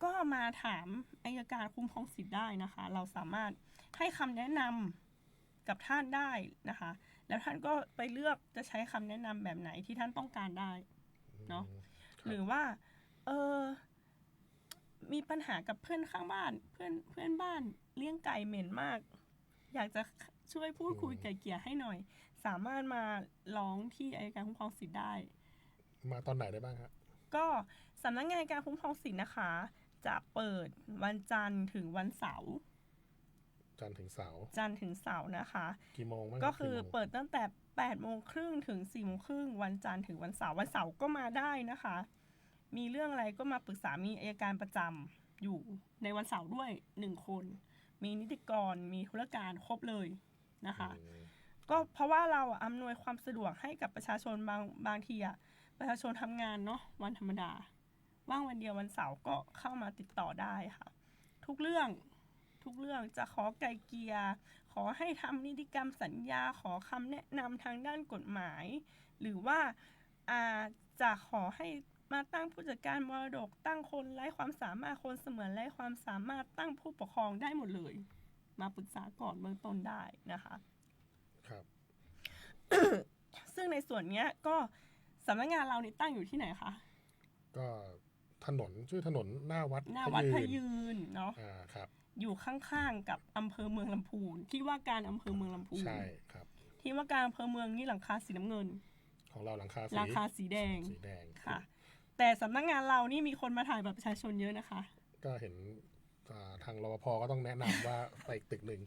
ก็มาถามอัยการคุ้มครองสิทธิ์ได้นะคะเราสามารถให้คำแนะนำกับท่านได้นะคะแล้วท่านก็ไปเลือกจะใช้คำแนะนำแบบไหนที่ท่านต้องการได้เนาะหรือว่ามีปัญหากับเพื่อนข้างบ้านเพื่อนบ้านเลี้ยงไก่เหม็นมากอยากจะช่วยพูดคุยไก่เกลี่ยให้หน่อยสามารถมาร้องที่อัยการคุ้มครองสิทธิ์ได้มาตอนไหนได้บ้างครับก็สำนักงานอัยการคุ้มครองสิทธิ์นะคะจะเปิดวันจันทร์ถึงวันเสาร์จันทร์ถึงเสาร์นะคะกี่โมงก็คือเปิดตั้งแต่ 8:30 ถึง 4:30 วันจันทร์ถึงวันเสาร์ก็มาได้นะคะมีเรื่องอะไรก็มาปรึกษามีอัยการประจำอยู่ในวันเสาร์ด้วย1คนมีนิติกรมีธุรการครบเลยนะคะก็เพราะว่าเราอำนวยความสะดวกให้กับประชาชนบางทีประชาชนทำงานเนาะวันธรรมดาว่างวันเดียววันเสาร์ก็เข้ามาติดต่อได้ค่ะทุกเรื่องจะขอไกลเกลี่ยขอให้ทำนิติกรรมสัญญาขอคำแนะนำทางด้านกฎหมายหรือว่าจะขอให้มาตั้งผู้จัดการมรดกตั้งคนไร้ความสามารถคนเสมือนไร้ความสามารถตั้งผู้ปกครองได้หมดเลยมาปรึกษาก่อนเบื้องต้นได้นะคะครับ ซึ่งในส่วนนี้ก็สำนักงานเรานี่ตั้งอยู่ที่ไหนคะก็ชื่อถนนหน้าวัดพยืนเนาะครับอยู่ข้างๆกับอำเภอเมืองลำพูนที่ว่าการอำเภอเมืองลำพูนใช่ครับที่ว่าการอำเภอเมืองนี่หลังคาสีน้ำเงินของเราหลังคาสีแดงค่ะแต่สำนักงานเรานี่มีคนมาถ่ายบัตรประชาชนเยอะนะคะก็เห็นทางรปภ.ก็ต้องแนะนำว่าไปอีกตึกหนึ่ง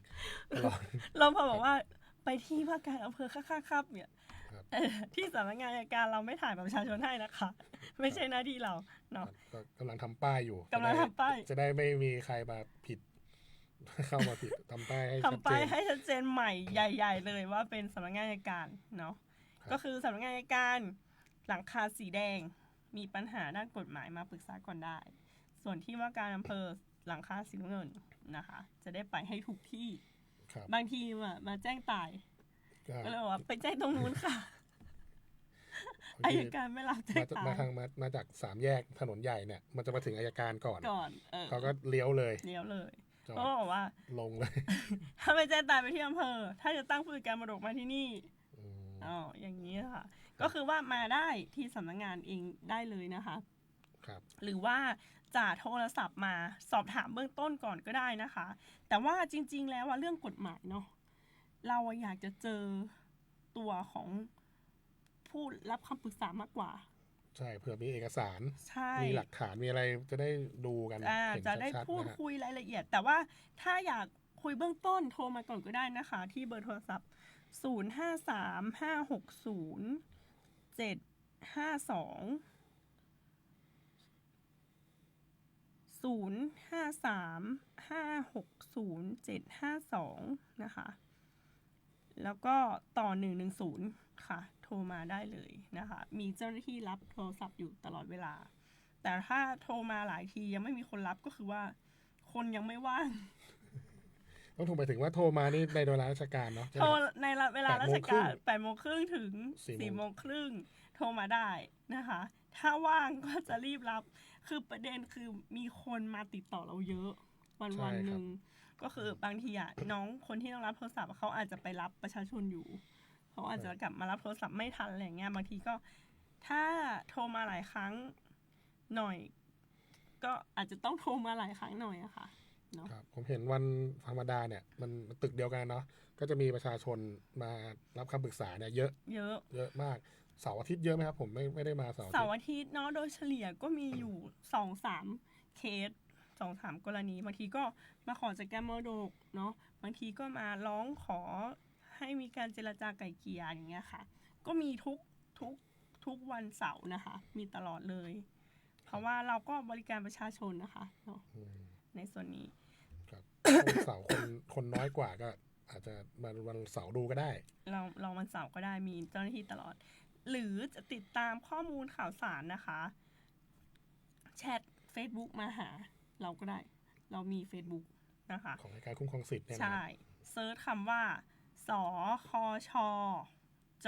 รปภ.บอกว่าไปที่ว่าการอำเภอข้างๆครับเนี่ยที่สำนักงานอัยการเราไม่ถ่ายบัตรประชาชนให้นะคะไม่ใช่หน้าที่เราเนาะกำลังทำป้ายอยู่จะได้ไม่มีใครมาผิดเข้ามาผิดทำป้ายให้ชัดเจนใหม่ใหญ่ๆเลยว่าเป็นสำนักงานอัยการเนาะก็คือสำนักงานอัยการหลังคาสีแดงมีปัญหาด้านกฎหมายมาปรึกษาก่อนได้ส่วนที่ว่าการอำเภอหลังคาสีน้ำเงินนะคะจะได้ไปให้ถูกที่บางทีมาแจ้งตายก็เลยบอกว่าไปแจ้งตรงนู้นค่ะอัยการไม่รับแจ้งตายมาจาก3แยกถนนใหญ่เนี่ยมันจะมาถึงอัยการก่อนเขาก็เลี้ยวเลยก็บอกว่าลงเลยถ้าไปแจ้งตายไปที่อำเภอถ้าจะตั้งผู้จัดการมรดกมาที่นี่อย่างนี้ค่ะก็คือว่ามาได้ที่สำนักงานเองได้เลยนะคะครับหรือว่าจะโทรศัพท์มาสอบถามเบื้องต้นก่อนก็ได้นะคะแต่ว่าจริงๆแล้วเรื่องกฎหมายเนาะเราอยากจะเจอ ตัวของผู้รับคำปรึกษามากกว่า ใช่เผื่อมีเอกสาร ใช่ มีหลักฐานมีอะไรจะได้ดูกันเห็น จะได้ ชัด พู ๆ ด นะฮะ คุยรายละเอียด แต่ว่าถ้าอยากคุยเบื้องต้นโทรมาก่อนก็ได้นะคะ ที่เบอร์โทรศัพท์ 053-560-752 053-560-752 นะคะ แล้วก็ต่อ110ค่ะ โทรมาได้เลยนะคะ มีเจ้าหน้าที่รับโทรศัพท์อยู่ตลอดเวลา แต่ถ้าโทรมาหลายทียังไม่มีคนรับก็คือว่าคนยังไม่ว่าง ต้องถูกไปถึงว่าโทรมานี่ในเวลาราชการเนาะใช่ไห โท ม รในเวลาราชการ8:30ถึง 4 โมง 4:30โทรมาได้นะคะ ถ้าว่างก็จะรีบรับ คือประเด็นคือมีคนมาติดต่อเราเยอะวันหนึ่งก็คือบางทีอะน้องคนที่ต้องรับโทรศัพท์เขาอาจจะไปรับประชาชนอยู่เขาอาจจะกลับมารับโทรศัพท์ไม่ทันอะไรเงี้ยบางทีก็ถ้าโทรมาหลายครั้งหน่อย ก็อาจจะต้องโทรมาหลายครั้งหน่อยอะค่ะเนาะ ครับผมเห็นวันธรรมดาเนี่ยมันตึกเดียวกันเนาะก็จะมีประชาชนมารับคำปรึกษาเนี่ยเยอะมากเสาร์อาทิตย์เยอะไหมครับผมไม่ได้มาเสาร์อาทิตย์ อาทิตย์เนาะโดยเฉลี่ยก็มีอยู่ 2-3 เคส 2-3 กรณีบางทีก็มาขอจัดการมรดกเนาะบางทีก็มาร้องขอให้มีการเจรจาไกล่เกลี่ยอย่างเงี้ยค่ะ ก็มีทุกวันเสาร์นะคะ มีตลอดเลย เพราะว่าเราก็บริการประชาชนนะคะเนาะในส่วนนี้ ครับวันเสาร์คนน้อยกว่าก็อาจจะมาวันเสาร์ดูก็ได้ เราวันเสาร์ก็ได้มีเจ้าหน้าที่ตลอด หรือจะติดตามข้อมูลข่าวสารนะคะแชท Facebook มาหาเราก็ได้ เรามี Facebook นะคะ ของการคุ้มครองสิทธิ์เนี่ยนะ ใช่เซิร์ชคำว่าสคชจ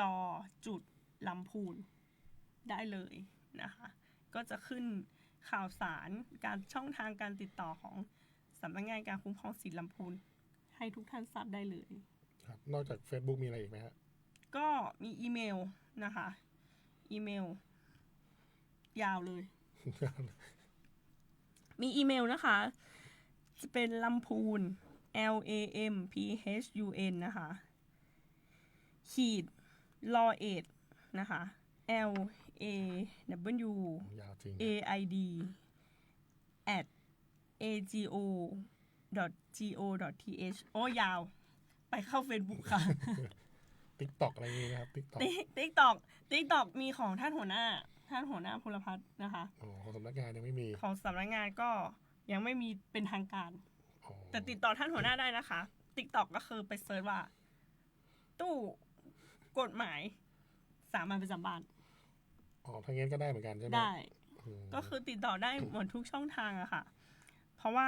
จุดลำพูนได้เลยนะคะ ก็จะขึ้นข่าวสารการช่องทางการติดต่อของสำนักงานการคุ้มครองสิทธิลำพูนให้ทุกท่านทราบได้เลย ครับนอกจาก Facebook มีอะไรอีกไหมฮะ ก็มีอีเมลนะคะ อีเมล ยาวเลย มีอีเมลนะคะ จะเป็นลำพูน LAMPHUN นะคะ ขีด law8 นะคะ LAW ยาวจริง AID at ago.go.th โอ้ยาว ไปเข้า Facebook ค่ะ TikTok อะไรอย่างงี้นะครับ TikTok TikTok มีของท่านหัวหน้าพลพัฒน์นะคะ อ๋อของสำนักงานยังไม่มี ของสำนักงานก็ยังไม่มีเป็นทางการ อ๋อ แต่ติดต่อท่านหัวหน้าได้นะคะ TikTok ก็คือไปเซิร์ชว่า ตู้กฎหมายสามัญประจำบ้าน อ๋อทางนี้ก็ได้เหมือนกันใช่ไหม ได้ อืม ก็คือติดต่อได้หมดทุกช่องทางอะค่ะ เพราะว่า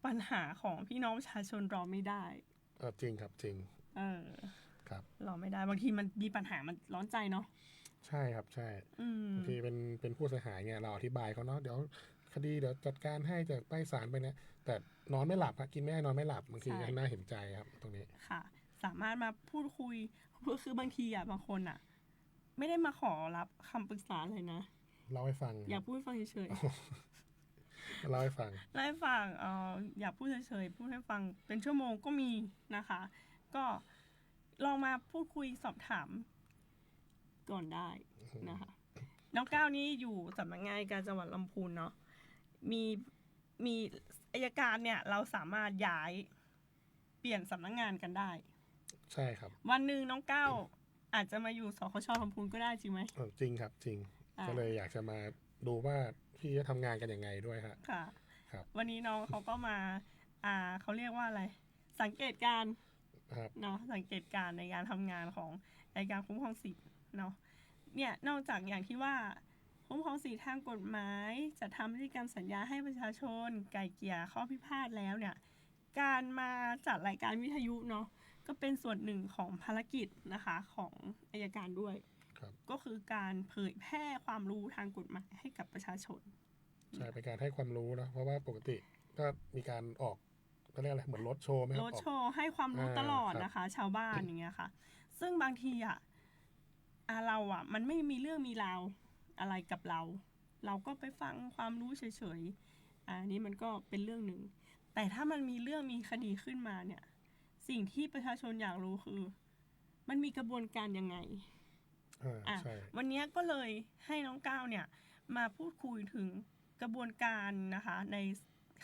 ปัญหาของพี่น้องประชาชนรอไม่ได้ จริงครับจริง ครับ รอไม่ได้บางทีมันมีปัญหามันร้อนใจเนาะ ใช่ครับใช่ อืม บางทีเป็นผู้เสียหายเนี่ยเราอธิบายเขาเนาะเดี๋ยวคดีเดี๋ยวจัดการให้จากไปศาลไปเนี่ยแต่นอนไม่หลับครับกินไม่ได้นอนไม่หลับบางทีก็น่าเห็นใจครับตรงนี้ ค่ะ สามารถมาพูดคุยคือบางทีอะบางคนอะไม่ได้มาขอรับคำปรึกษาเลยนะ เล่าให้ฟัง อยากพูดให้ฟังเฉย เล่าให้ฟัง ๆ เล่าให้ฟังอยากพูดเฉยๆพูดให้ฟังเป็นชั่วโมงก็มีนะคะ ก็ลองมาพูดคุยสอบถามก่อนได้นะคะ น้องก้าวนี้อยู่สำนักงานอัยการจังหวัดลำพูนเนาะมีอัยการเนี่ยเราสามารถย้ายเปลี่ยนสำนักงานกันได้ ใช่ครับ วันหนึ่งน้องก้าวอาจจะมาอยู่สคชลำพูนก็ได้จริงไหม จริงครับจริง ก็เลยอยากจะมาดูว่าพี่จะทำงานกันยังไงด้วยฮะ ค่ะ ครับ วันนี้น้องเขาก็มาเขาเรียกว่าอะไร สังเกตการณ์ ครับ เนาะสังเกตการณ์ในการทำงานของอัยการคุ้มครองสิทธิ์เนาะเนี่ยนอกจากอย่างที่ว่าคุ้มครองสิทธิทางกฎหมายจะทำนิติกรรมสัญญาให้ประชาชนไกล่เกลี่ยข้อพิพาทแล้วเนี่ยการมาจัดรายการวิทยุเนาะก็เป็นส่วนหนึ่งของภารกิจนะคะของอัยการด้วย ครับ ก็คือการเผยแพร่ความรู้ทางกฎหมายให้กับประชาชน ใช่เป็นการให้ความรู้นะเพราะว่าปกติก็มีการออกก็เรียกอะไรเหมือนรถโชว์ไหมค ร รับ ถโชว์ให้ความรู้ตลอด ครับ นะคะ ชาวบ้านอย่างเงี้ยค่ะ ซึ่งบางทีเรามันไม่มีเรื่องมีราวอะไรกับเรา เราก็ไปฟังความรู้เฉยๆอันนี้มันก็เป็นเรื่องหนึ่ง แต่ถ้ามันมีเรื่องมีคดีขึ้นมาเนี่ย สิ่งที่ประชาชนอยากรู้คือ มันมีกระบวนการยังไง ใช่ วันนี้ก็เลยให้น้องก้าวเนี่ยมาพูดคุยถึงกระบวนการนะคะใน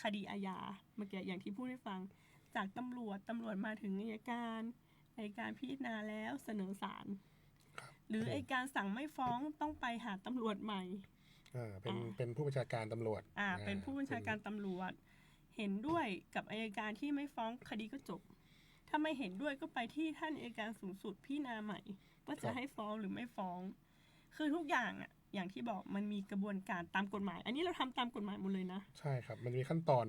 คดีอาญาเมื่อกี้อย่างที่พูดให้ฟังจากตำรวจมาถึงอัยการพิจารณาแล้วเสนอศาลหรืออัยการสั่งไม่ฟ้องต้องไปหาตำรวจใหม่ เป็นผู้บัญชาการตำรวจเป็นผู้บัญชาการตำรวจเห็นด้วยกับอัยการที่ไม่ฟ้องคดีก็จบถ้าไม่เห็นด้วยก็ไปที่ท่านอัยการสูงสุดพิจารณาใหม่ว่าจะให้ฟ้องหรือไม่ฟ้องคือทุกอย่างอย่างที่บอกมันมีกระบวนการตามกฎหมายอันนี้เราทำตามกฎหมายหมดเลยนะใช่ครับมันมีขั้นตอน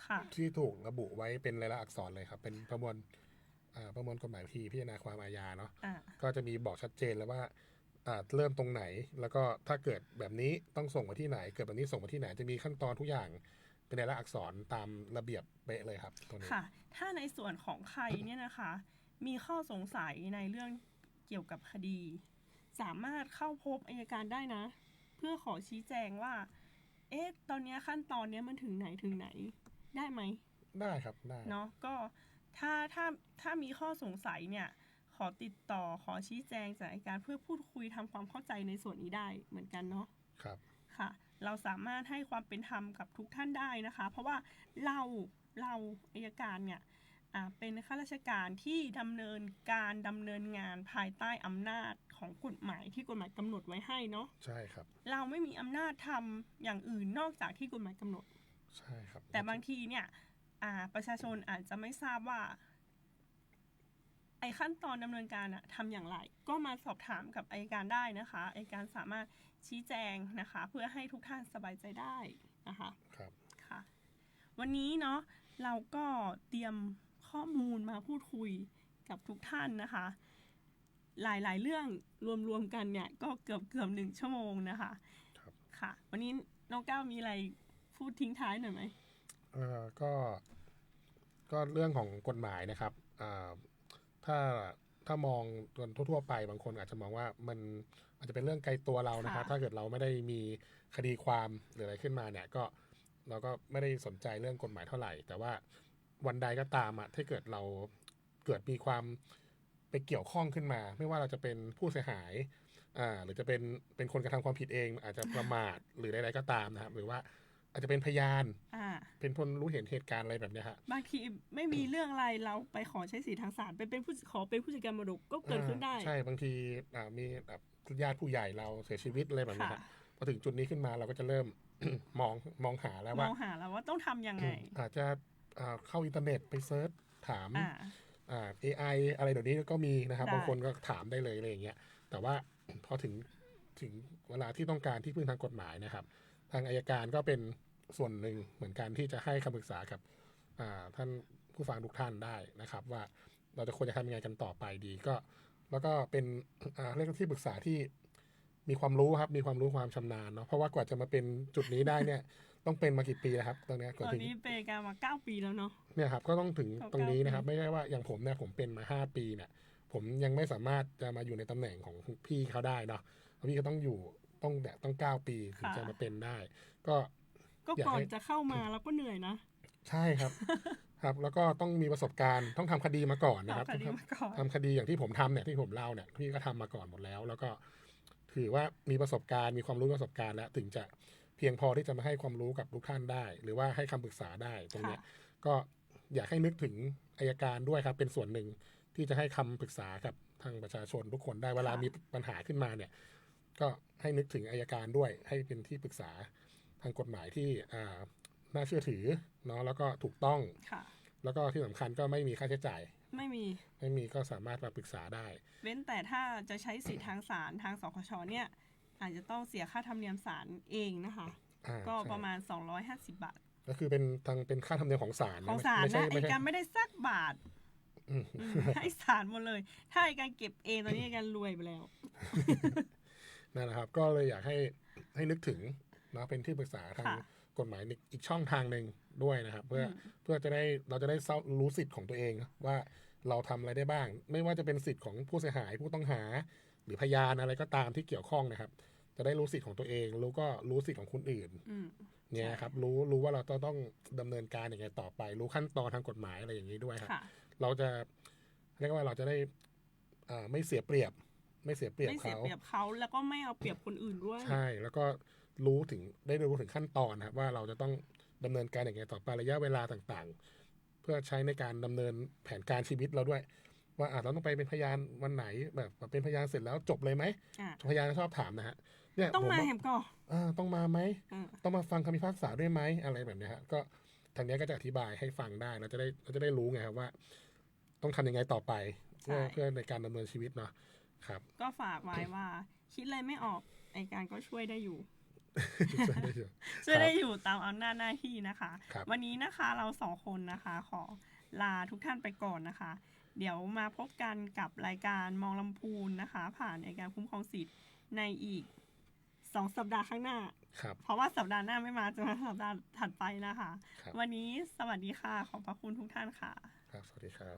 ค่ะ ที่ถูกระบุไว้เป็นลายลักษณ์อักษรเลยครับเป็นประมวลกฎหมายพิจารณาความอาญาเนาะก็จะมีบอกชัดเจนแล้วว่าเริ่มตรงไหนแล้วก็ถ้าเกิดแบบนี้ต้องส่งมาที่ไหนเกิดแบบนี้ส่งมาที่ไหนจะมีขั้นตอนทุกอย่างเป็นลายลักษณ์อักษรตามระเบียบเป๊ะเลยครับตัวนี้ค่ะถ้าในส่วนของใครเนี่ยนะคะมีข้อสงสัยในเรื่องเกี่ยวกับคดีสามารถเข้าพบอัยการได้นะเพื่อขอชี้แจงว่าตอนนี้ขั้นตอนนี้มันถึงไหนได้ไหมได้ครับได้เนาะก็ถ้ามีข้อสงสัยเนี่ยขอติดต่อขอชี้แจงจากอัยการเพื่อพูดคุยทำความเข้าใจในส่วนนี้ได้เหมือนกันเนาะครับค่ะเราสามารถให้ความเป็นธรรมกับทุกท่านได้นะคะเพราะว่าเราอัยการเนี่ยเป็นข้าราชการที่ดำเนินงานภายใต้อำนาจของกฎหมายที่กฎหมายกำหนดไว้ให้เนาะใช่ครับเราไม่มีอำนาจทำอย่างอื่นนอกจากที่กฎหมายกำหนดใช่ครับแต่บางทีเนี่ยประชาชนอาจจะไม่ทราบว่าไอ้ขั้นตอนดำเนินการทำอย่างไรก็มาสอบถามกับอัยการได้นะคะอัยการสามารถชี้แจงนะคะเพื่อให้ทุกท่านสบายใจได้นะคะครับค่ะวันนี้เนาะเราก็เตรียมข้อมูลมาพูดคุยกับทุกท่านนะคะหลายๆเรื่องรวมกันเนี่ยก็เกือบ1 ชั่วโมงนะคะค่ะวันนี้น้องก้าวมีอะไรพูดทิ้งท้ายหน่อยไหมก็เรื่องของกฎหมายนะครับถ้ามองทั่วๆไปบางคนอาจจะมองว่ามันอาจจะเป็นเรื่องไกลตัวเรานะครับถ้าเกิดเราไม่ได้มีคดีความหรืออะไรขึ้นมาเนี่ยก็เราก็ไม่ได้สนใจเรื่องกฎหมายเท่าไหร่แต่ว่าวันใดก็ตามถ้าเกิดเราเกิดมีความไปเกี่ยวข้องขึ้นมาไม่ว่าเราจะเป็นผู้เสียหายหรือจะเป็นคนกระทำความผิดเองอาจจะประมาทหรือใดๆก็ตามนะครับหรือว่าอาจจะเป็นพยานเป็นคนรู้เห็นเหตุการณ์อะไรแบบนี้ฮะบางทีไม่มีเรื่องอะไรเราไปขอใช้สิทธิทางศาลไปเป็นผู้จัดการมรดกก็เกิดขึ้นได้ใช่บางทีมีญาติผู้ใหญ่เราเสียชีวิตอะไรแบบนี้พอถึงจุดนี้ขึ้นมาเราก็จะเริ่ม มองหาแล้วว่าต้องทำยังไงอาจจะเข้าอินเทอร์เน็ตไปเซิร์ชถามAI อะไรเดี๋ยวนี้ก็มีนะครับบางคนก็ถามได้เลยอะไรอย่างเงี้ยแต่ว่าพอถึงเวลาที่ต้องการที่พึ่งทางกฎหมายนะครับทางอัยการก็เป็นส่วนหนึ่งเหมือนกันที่จะให้คำปรึกษากับท่านผู้ฟังทุกท่านได้นะครับว่าเราจะควรจะทำยังไงกันต่อไปดีก็แล้วก็เป็นเรื่องที่ปรึกษาที่มีความรู้ครับมีความรู้ความชำนาญเนาะเพราะว่ากว่าจะมาเป็นจุดนี้ได้เนี่ยต้องเป็นมากี่ปีแล้วครับตอนนี้เป็นการมา9 ปีแล้วเนาะเนี่ยครับก็ต้องถึงตรงนี้นะครับไม่ใช่ว่าอย่างผมเนี่ยผมเป็นมา5 ปีเนี่ยผมยังไม่สามารถจะมาอยู่ในตำแหน่งของพี่เขาได้เนาะพี่ก็ต้อง9 ปีถึงจะมาเป็นได้ก็ก่อนจะเข้ามาแล้วก็เหนื่อยนะใช่ครับครับแล้วก็ต้องมีประสบการณ์ต้องทำคดีมาก่อนนะครับทำคดีอย่างที่ผมทำเนี่ยที่ผมเล่าเนี่ยพี่ก็ทำมาก่อนหมดแล้วแล้วก็ถือว่ามีประสบการณ์มีความรู้ประสบการณ์แล้วถึงจะเพียงพอที่จะมาให้ความรู้กับทุกท่านได้หรือว่าให้คำปรึกษาได้ตรงนี้ก็อยากให้นึกถึงอัยการด้วยครับเป็นส่วนหนึ่งที่จะให้คำปรึกษากับทางประชาชนทุกคนได้เวลามีปัญหาขึ้นมาเนี่ยก็ให้นึกถึงอัยการด้วยให้เป็นที่ปรึกษาทางกฎหมายที่น่าเชื่อถือเนาะแล้วก็ถูกต้องแล้วก็ที่สำคัญก็ไม่มีค่าใช้จ่ายไม่มีก็สามารถมาปรึกษาได้เว้นแต่ถ้าจะใช้สิทธิทางศาลทางสคช.เนี่ยอาจจะต้องเสียค่าธรรมเนียมศาลเองนะคะก็ประมาณ250 บาทก็คือเป็นค่าธรรมเนียมของศาลนะอัยการไม่ได้สักบาทให้ศาลหมดเลยถ้าอัยการเก็บเองตอนนี้อัยการรวยไปแล้วนั่นแหละครับก็เลยอยากให้นึกถึงนะเป็นที่ปรึกษาทางกฎหมายอีกช่องทางหนึ่งด้วยนะครับเพื่อเราจะได้รู้สิทธิ์ของตัวเองว่าเราทำอะไรได้บ้างไม่ว่าจะเป็นสิทธิ์ของผู้เสียหายผู้ต้องหาหรือพยานอะไรก็ตามที่เกี่ยวข้องนะครับจะได้รู้สิทธิ์ของตัวเองรู้สิทธิ์ของคนอื่นเนี่ยครับรู้ว่าเราต้องดำเนินการอย่างไรต่อไปรู้ขั้นตอนทางกฎหมายอะไรอย่างนี้ด้วยครับเราจะเรียกว่าเราจะได้ ไม่เสียเปรียบไม่เสียเปรียบเขาแล้วก็ไม่เอาเปรียบคนอื่นด้วยใช่แล้วก็ได้รู้ถึงขั้นตอนนะครับว่าเราจะต้องดำเนินการอย่างไรต่อไประยะเวลาต่างๆเพื่อใช้ในการดำเนินแผนการชีวิตเราด้วยว่าเราต้องไปเป็นพยานวันไหนแบบเป็นพยานเสร็จแล้วจบเลยไหมพยานชอบถามนะฮะเนี่ยต้องมาแหมก่อนต้องมาไหมต้องมาฟังคำพิพากษาด้วยไหมอะไรแบบนี้ฮะก็ทางนี้ก็จะอธิบายให้ฟังได้เราจะได้รู้ไงครับว่าต้องทำยังไงต่อไปเพื่อในการดำเนินชีวิตเนาะครับก็ฝากไว้ว่าคิดอะไรไม่ออกอัยการก็ช่วยได้อยู่ ช่วยได้อยู่ตามอำนาจหน้าที่นะคะวันนี้นะคะเรา2 คนนะคะขอลาทุกท่านไปก่อนนะคะเดี๋ยวมาพบกันกับรายการมองลำพูนนะคะผ่านอัยการคุ้มครองสิทธิ์ในอีก2 สัปดาห์ข้างหน้าเพราะว่าสัปดาห์หน้าไม่มาจะมาสัปดาห์ถัดไปนะคะวันนี้สวัสดีค่ะขอบพระคุณทุกท่านค่ะครับสวัสดีครับ